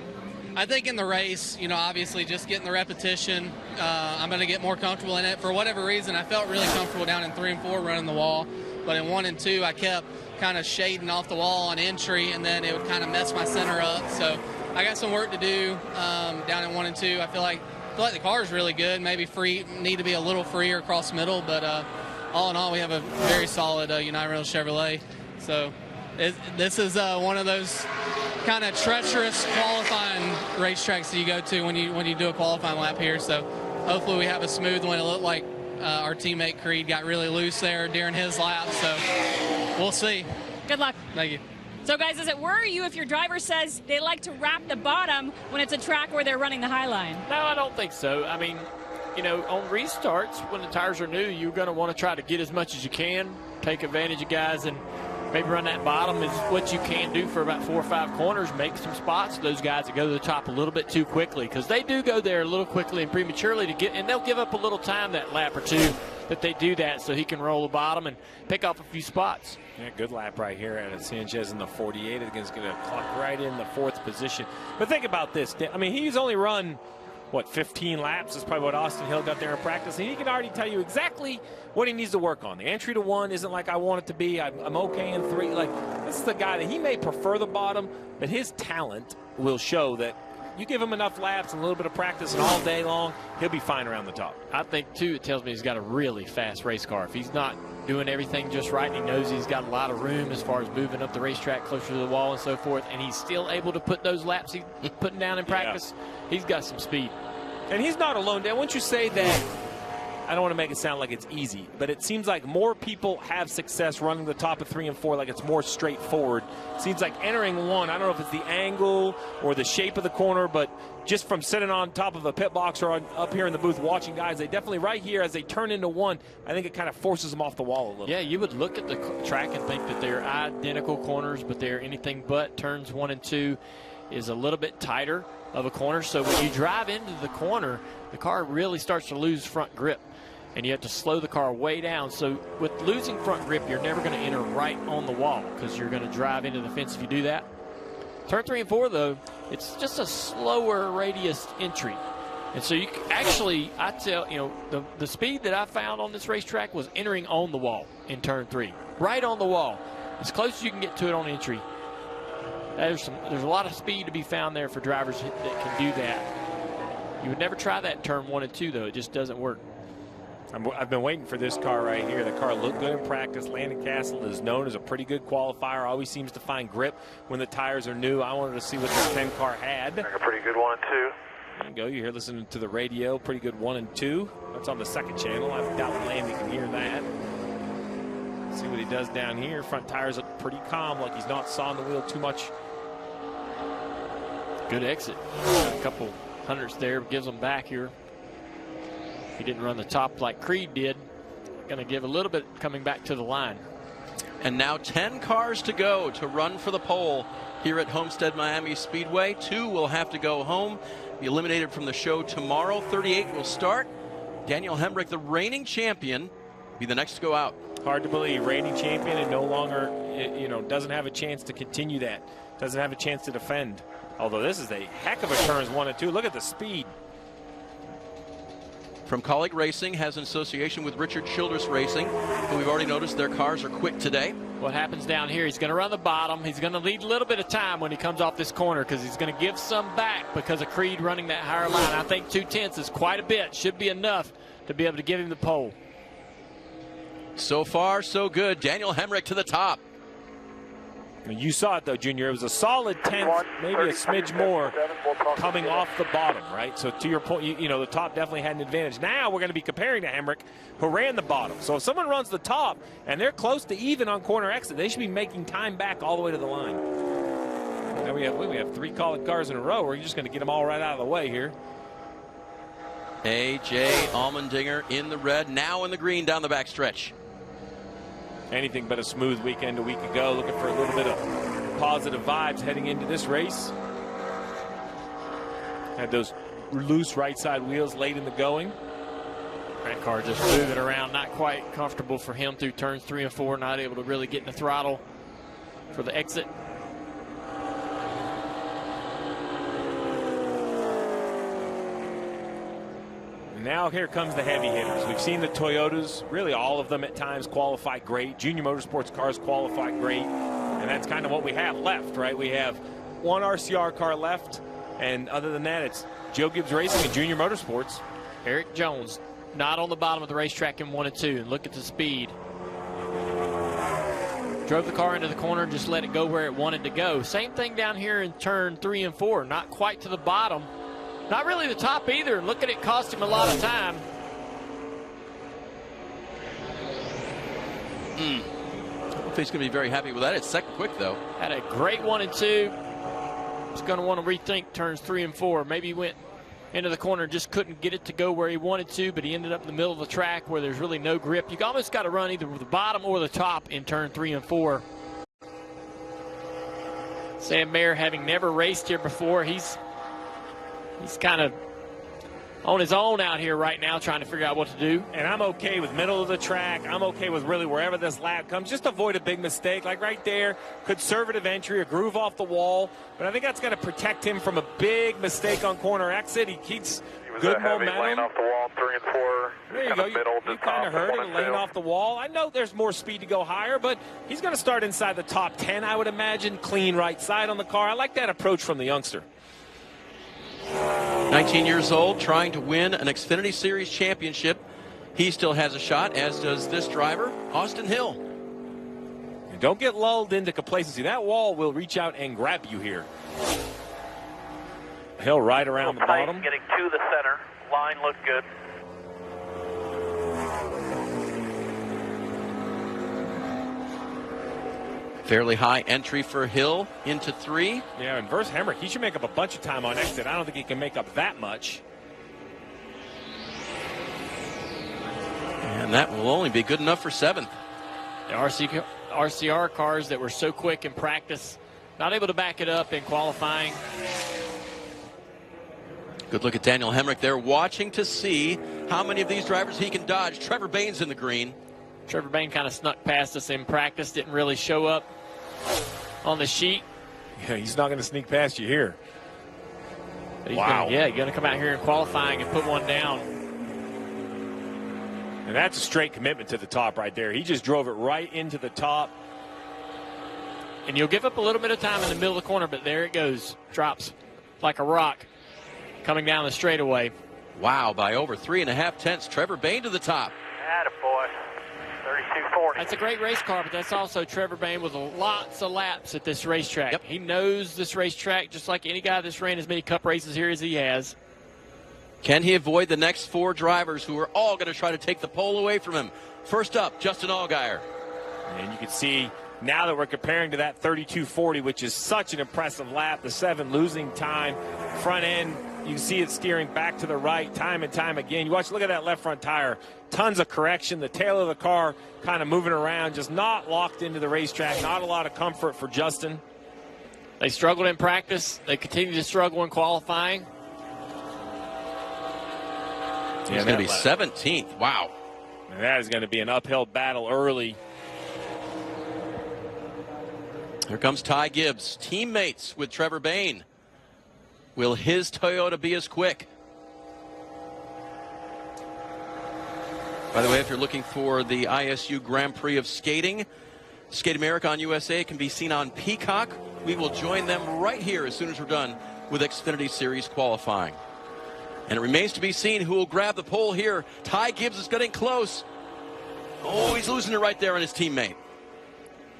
I think in the race, obviously just getting the repetition, I'm going to get more comfortable in it. For whatever reason, I felt really comfortable down in 3 and 4 running the wall. But in 1 and 2, I kept kind of shading off the wall on entry, and then it would kind of mess my center up. So I got some work to do down in 1 and 2. I feel like the car is really good. Maybe need to be a little freer across the middle. But all in all, we have a very solid United Rentals Chevrolet. So this is one of those kind of treacherous qualifying racetracks that you go to when you do a qualifying lap here. So hopefully we have a smooth one. It looked like our teammate Creed got really loose there during his lap. So we'll see. Good luck. Thank you. So guys, does it worry you if your driver says they like to wrap the bottom when it's a track where they're running the high line? No, I don't think so. I mean, on restarts, when the tires are new, you're going to want to try to get as much as you can, take advantage of guys, and maybe run that bottom is what you can do for about 4 or 5 corners. Make some spots for those guys that go to the top a little bit too quickly, because they do go there a little quickly and prematurely and they'll give up a little time that lap or two that they do that, so he can roll the bottom and pick off a few spots. Yeah, good lap right here at Sanchez in the 48. It's going to clock right in the 4th position. But think about this. I mean, he's only run 15 laps is probably what Austin Hill got there in practice, and he can already tell you exactly what he needs to work on. The entry to 1 isn't like I want it to be. I'm okay in 3. Like, this is the guy that he may prefer the bottom, but his talent will show that you give him enough laps and a little bit of practice and all day long, he'll be fine around the top. I think, too, it tells me he's got a really fast race car. If he's not doing everything just right and he knows he's got a lot of room as far as moving up the racetrack closer to the wall and so forth, and he's still able to put those laps he's putting down in practice, he's got some speed. And he's not alone. Wouldn't you say that, I don't want to make it sound like it's easy, but it seems like more people have success running the top of 3 and 4, like it's more straightforward. It seems like entering 1, I don't know if it's the angle or the shape of the corner, but just from sitting on top of a pit box or up here in the booth watching guys, they definitely right here as they turn into 1, I think it kind of forces them off the wall a little. Yeah, you would look at the track and think that they're identical corners, but they're anything but. Turns 1 and 2 is a little bit tighter of a corner, so when you drive into the corner, the car really starts to lose front grip, and you have to slow the car way down. So with losing front grip, you're never going to enter right on the wall because you're going to drive into the fence if you do that. Turn 3 and 4, though, it's just a slower radius entry. And so you actually, I tell, you know, the speed that I found on this racetrack was entering on the wall in turn 3, right on the wall, as close as you can get to it on entry. There's a lot of speed to be found there for drivers that can do that. You would never try that in turn 1 and 2, though. It just doesn't work. I've been waiting for this car right here. The car looked good in practice. Landon Castle is known as a pretty good qualifier. Always seems to find grip when the tires are new. I wanted to see what the 10 car had. A pretty good 1 and 2. There you go. You're here listening to the radio. Pretty good 1 and 2. That's on the second channel. I doubt Landon can hear that. See what he does down here. Front tires look pretty calm, like he's not sawing the wheel too much. Good exit. A couple hundreds there, gives them back here. He didn't run the top like Creed did. Going to give a little bit coming back to the line. And now 10 cars to go to run for the pole here at Homestead Miami Speedway. 2 will have to go home, be eliminated from the show tomorrow. 38 will start. Daniel Hemrick, the reigning champion, be the next to go out. Hard to believe, reigning champion and no longer, you know, doesn't have a chance to continue that. Doesn't have a chance to defend. Although this is a heck of a turns 1 and 2. Look at the speed. From Colleague Racing, has an association with Richard Childress Racing, who we've already noticed their cars are quick today. What happens down here, he's going to run the bottom. He's going to need a little bit of time when he comes off this corner because he's going to give some back because of Creed running that higher line. I think 2/10 is quite a bit. Should be enough to be able to give him the pole. So far, so good. Daniel Hemrick to the top. You saw it, though, Junior. It was a solid 10th, maybe a smidge more coming off the bottom, right? So to your point, you know, the top definitely had an advantage. Now we're going to be comparing to Hemrick, who ran the bottom. So if someone runs the top and they're close to even on corner exit, they should be making time back all the way to the line. Now we have 3 Colleague cars in a row. We're just going to get them all right out of the way here. A.J. Allmendinger in the red, now in the green down the back stretch. Anything but a smooth weekend a week ago. Looking for a little bit of positive vibes heading into this race. Had those loose right side wheels late in the going. That car just moving around, not quite comfortable for him through turns 3 and 4, not able to really get in the throttle for the exit. Now here comes the heavy hitters. We've seen the Toyotas, really all of them at times qualify great. Junior Motorsports cars qualify great. And that's kind of what we have left, right? We have 1 RCR car left. And other than that, it's Joe Gibbs Racing and Junior Motorsports. Eric Jones not on the bottom of the racetrack in 1 and 2. And look at the speed. Drove the car into the corner and just let it go where it wanted to go. Same thing down here in turn 3 and 4. Not quite to the bottom. Not really the top either. Look at it, cost him a lot of time. I don't know if he's going to be very happy with that. It's second quick, though. Had a great 1 and 2. He's going to want to rethink turns 3 and 4. Maybe he went into the corner and just couldn't get it to go where he wanted to, but he ended up in the middle of the track where there's really no grip. You almost got to run either the bottom or the top in turn 3 and 4. Sam Mayer, having never raced here before, he's kind of on his own out here right now trying to figure out what to do. And I'm okay with middle of the track. I'm okay with really wherever this lap comes. Just avoid a big mistake. Like right there, conservative entry, a groove off the wall. But I think that's going to protect him from a big mistake on corner exit. He keeps good momentum. Lane off the wall, 3 and 4. There you go. You kind of heard it, lane off the wall. I know there's more speed to go higher, but he's going to start inside the top 10, I would imagine. Clean right side on the car. I like that approach from the youngster. 19 years old, trying to win an Xfinity Series championship. He still has a shot, as does this driver, Austin Hill. And don't get lulled into complacency. That wall will reach out and grab you here. Hill right around the bottom. Getting to the center. Line looked good. Fairly high entry for Hill into 3. Yeah, and versus Hemrick, he should make up a bunch of time on exit. I don't think he can make up that much. And that will only be good enough for 7th. The RCR cars that were so quick in practice, not able to back it up in qualifying. Good look at Daniel Hemrick there, watching to see how many of these drivers he can dodge. Trevor Bain's in the green. Trevor Bain kind of snuck past us in practice, didn't really show up on the sheet. Yeah, he's not going to sneak past you here. Wow. He's going to come out here in qualifying and put one down. And that's a straight commitment to the top right there. He just drove it right into the top. And you'll give up a little bit of time in the middle of the corner, but there it goes. Drops like a rock coming down the straightaway. Wow, by over 3.5 tenths. Trevor Bain to the top. Attaboy. 32.40. That's a great race car, but that's also Trevor Bain with lots of laps at this racetrack. Yep. He knows this racetrack just like any guy that's ran as many Cup races here as he has. Can he avoid the next 4 drivers who are all going to try to take the pole away from him? First up, Justin Allgaier. And you can see now that we're comparing to that 32.40, which is such an impressive lap, the 7 losing time, front end, you can see it steering back to the right time and time again. You watch, look at that left front tire. Tons of correction. The tail of the car kind of moving around, just not locked into the racetrack. Not a lot of comfort for Justin. They struggled in practice. They continue to struggle in qualifying. He's going to be 17th. Wow. And that is going to be an uphill battle early. Here comes Ty Gibbs, teammates with Trevor Bain. Will his Toyota be as quick? By the way, if you're looking for the ISU Grand Prix of Skating, Skate America on USA can be seen on Peacock. We will join them right here as soon as we're done with Xfinity Series qualifying. And it remains to be seen who will grab the pole here. Ty Gibbs is getting close. Oh, he's losing it right there on his teammate.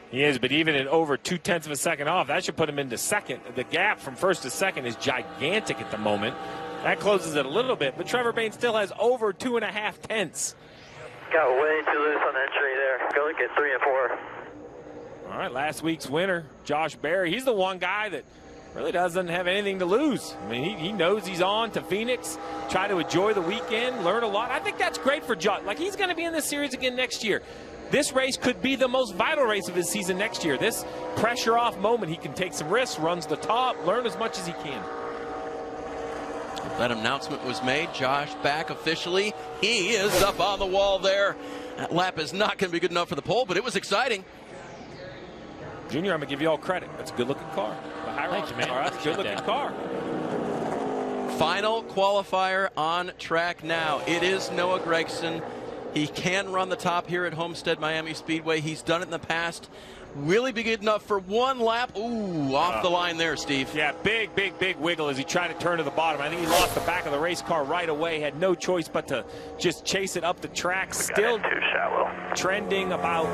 He is, but even at over 0.2 of a second off, that should put him into second. The gap from first to second is gigantic at the moment. That closes it a little bit, but Trevor Bain still has over 2.5 tenths. Got way too loose on the entry there. Go look at 3 and 4. All right, last week's winner, Josh Berry. He's the one guy that really doesn't have anything to lose. I mean, he knows he's on to Phoenix, try to enjoy the weekend, learn a lot. I think that's great for Josh. Like, he's going to be in this series again next year. This race could be the most vital race of his season next year. This pressure off moment, he can take some risks, runs the top, learn as much as he can. That announcement was made. Josh back officially. He is up on the wall there. That lap is not going to be good enough for the pole, but it was exciting. Junior, I'm going to give you all credit. That's a good-looking car. Thank you, man. All right, that's a good-looking car. Final qualifier on track now. It is Noah Gragson. He can run the top here at Homestead Miami Speedway. He's done it in the past. Will he be good enough for one lap? Ooh, off the line there, Steve. Yeah, big wiggle as he tried to turn to the bottom. I think he lost the back of the race car right away. Had no choice but to just chase it up the track. Still too shallow. Trending about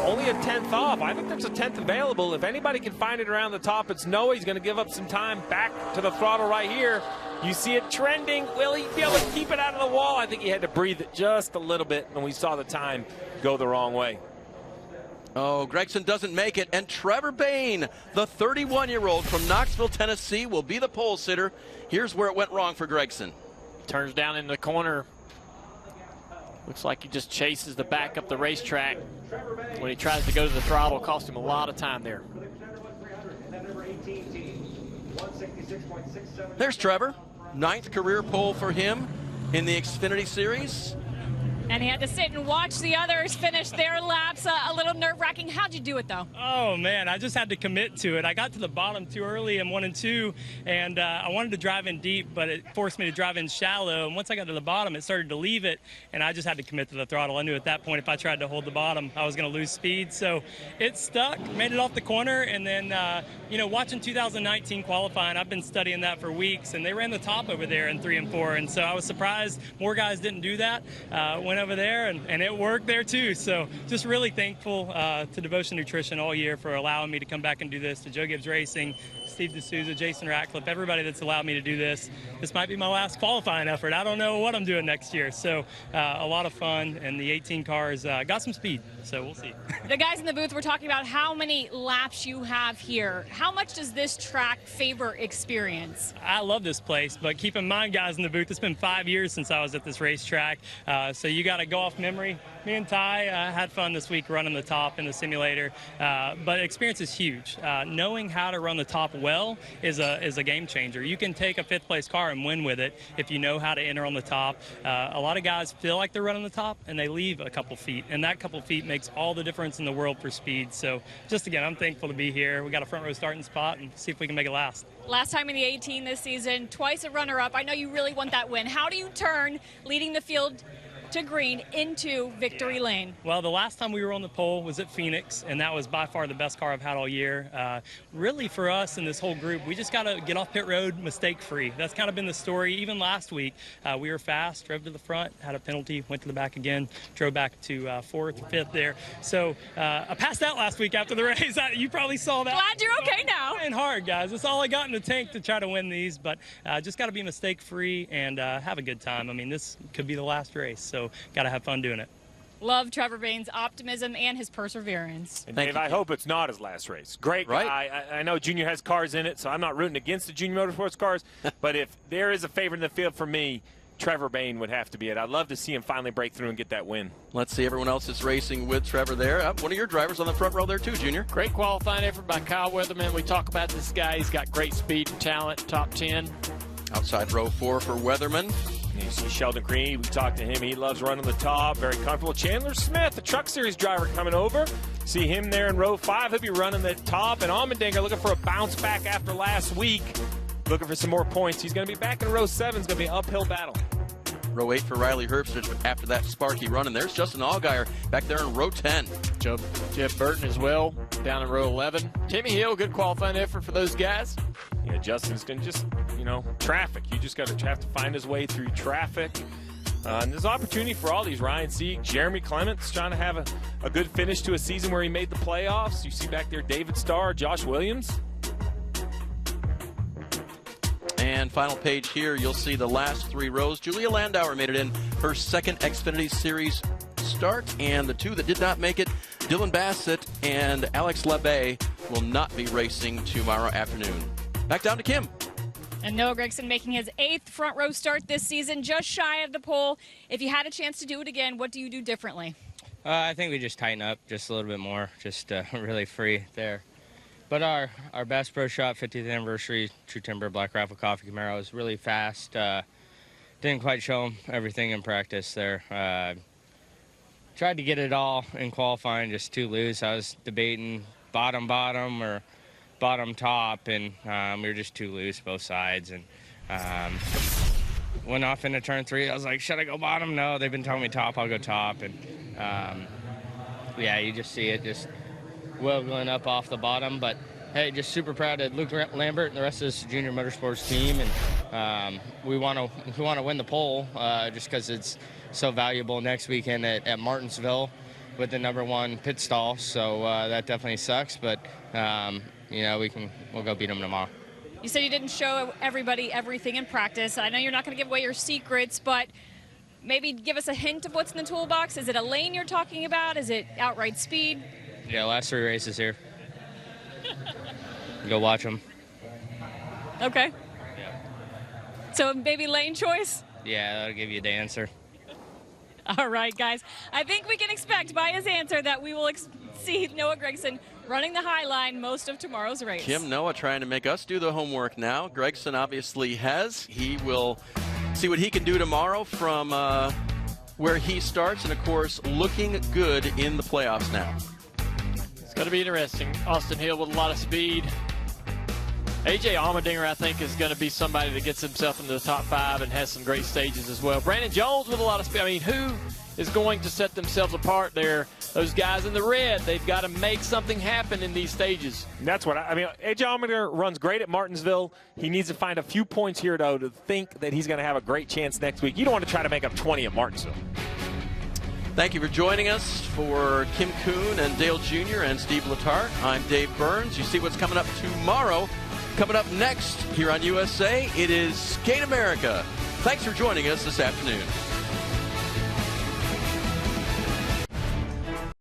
only a 10th off. I think there's a 10th available. If anybody can find it around the top, it's Noah. He's going to give up some time. Back to the throttle right here. You see it trending. Will he be able to keep it out of the wall? I think he had to breathe it just a little bit, and we saw the time go the wrong way. Oh, Gragson doesn't make it, and Trevor Bain, the 31-year-old from Knoxville, Tennessee, will be the pole sitter. Here's where it went wrong for Gragson. Turns down in the corner. Looks like he just chases the back up the racetrack. When he tries to go to the throttle, it cost him a lot of time there. There's Trevor. 9th career pole for him in the Xfinity Series. And he had to sit and watch the others finish their laps. A little nerve-wracking. How'd you do it, though? Oh, man, I just had to commit to it. I got to the bottom too early in 1 and 2, and I wanted to drive in deep, but it forced me to drive in shallow. And once I got to the bottom, it started to leave it, and I just had to commit to the throttle. I knew at that point if I tried to hold the bottom, I was going to lose speed. So it stuck, made it off the corner, and then, watching 2019 qualifying, I've been studying that for weeks, and they ran the top over there in 3 and 4, and so I was surprised more guys didn't do that. When went over there, and it worked there too. So just really thankful to Devotion Nutrition all year for allowing me to come back and do this, to Joe Gibbs Racing, Steve D'Souza, Jason Ratcliffe, everybody that's allowed me to do this. This might be my last qualifying effort. I don't know what I'm doing next year. So a lot of fun, and the 18 cars got some speed, so we'll see. The guys in the booth were talking about how many laps you have here. How much does this track favor experience? I love this place, but keep in mind, guys in the booth, it's been 5 years since I was at this racetrack, so you got to go off memory. Me and Ty had fun this week running the top in the simulator, but experience is huge. Knowing how to run the top well is a game changer. You can take a 5th place car and win with it if you know how to enter on the top. A lot of guys feel like they're running the top and they leave a couple feet, and that couple feet makes all the difference in the world for speed. So just again, I'm thankful to be here. We got a front row starting spot, and see if we can make it last. Last time in the 18 this season, twice a runner-up. I know you really want that win. How do you turn leading the field to green into victory lane? Well, the last time we were on the pole was at Phoenix, and that was by far the best car I've had all year. Really, for us and this whole group, we just got to get off pit road mistake-free. That's kind of been the story. Even last week, we were fast, drove to the front, had a penalty, went to the back again, drove back to 4th or 5th there. So I passed out last week after the race. You probably saw that. Glad you're okay now. Trying hard, guys. That's all I got in the tank to try to win these, but just got to be mistake-free and have a good time. I mean, this could be the last race, so got to have fun doing it. Love Trevor Bayne's optimism and his perseverance. And Dave, I hope it's not his last race. Great guy. I know Junior has cars in it, so I'm not rooting against the Junior Motorsports cars, but if there is a favorite in the field for me, Trevor Bayne would have to be it. I'd love to see him finally break through and get that win. Let's see everyone else is racing with Trevor there. One of your drivers on the front row there too, Junior. Great qualifying effort by Kyle Weatherman. We talk about this guy. He's got great speed and talent, top 10. Outside row 4 for Weatherman. You see Sheldon Creed, we talked to him. He loves running the top, very comfortable. Chandler Smith, the Truck Series driver, coming over. See him there in row 5. He'll be running the top. And Allmendinger looking for a bounce back after last week, looking for some more points. He's going to be back in row 7. It's going to be an uphill battle. Row 8 for Riley Herbst after that sparky run. And there's Justin Allgaier back there in row 10. Jeff Burton as well down in row 11. Timmy Hill, good qualifying effort for those guys. Yeah, Justin's going to just, traffic. You just got to have to find his way through traffic. And there's opportunity for all these. Ryan Sieg, Jeremy Clements trying to have a good finish to a season where he made the playoffs. You see back there David Starr, Josh Williams. And final page here, you'll see the last 3 rows. Julia Landauer made it in her second Xfinity Series start, and the 2 that did not make it, Dylan Bassett and Alex LeBay, will not be racing tomorrow afternoon. Back down to Kim. And Noah Gragson making his 8th front row start this season, just shy of the pole. If you had a chance to do it again, what do you do differently? I think we just tighten up just a little bit more, just really free there. But our Bass Pro Shop 50th anniversary True Timber Black Rifle Coffee Camaro was really fast. Didn't quite show them everything in practice there. Tried to get it all in qualifying, just too loose. I was debating bottom or bottom top, and we were just too loose both sides. And went off into turn 3. I was like, should I go bottom? No, they've been telling me top. I'll go top. And yeah, you just see it just wiggling up off the bottom. But hey, just super proud of Luke Lambert and the rest of this Junior Motorsports team, and we want to win the pole just because it's so valuable next weekend at Martinsville with the #1 pit stall. So that definitely sucks, but we'll go beat them tomorrow. You said you didn't show everybody everything in practice. I know you're not going to give away your secrets, but maybe give us a hint of what's in the toolbox. Is it a lane you're talking about? Is it outright speed? Yeah, last 3 races here. Go watch them. Okay. Yeah. So maybe lane choice? Yeah, that'll give you the answer. All right, guys. I think we can expect by his answer that we will see Noah Gragson running the high line most of tomorrow's race. Kim, Noah trying to make us do the homework now. Gragson obviously has. He will see what he can do tomorrow from where he starts, and of course looking good in the playoffs now. It's going to be interesting. Austin Hill with a lot of speed. A.J. Allmendinger, I think, is going to be somebody that gets himself into the top 5 and has some great stages as well. Brandon Jones with a lot of speed. I mean, who is going to set themselves apart there? Those guys in the red, they've got to make something happen in these stages. And that's what I mean. A.J. Allmendinger runs great at Martinsville. He needs to find a few points here, though, to think that he's going to have a great chance next week. You don't want to try to make up 20 at Martinsville. Thank you for joining us. For Kim Kuhn and Dale Jr. and Steve Letarte, I'm Dave Burns. You see what's coming up tomorrow. Coming up next here on USA, it is Skate America. Thanks for joining us this afternoon.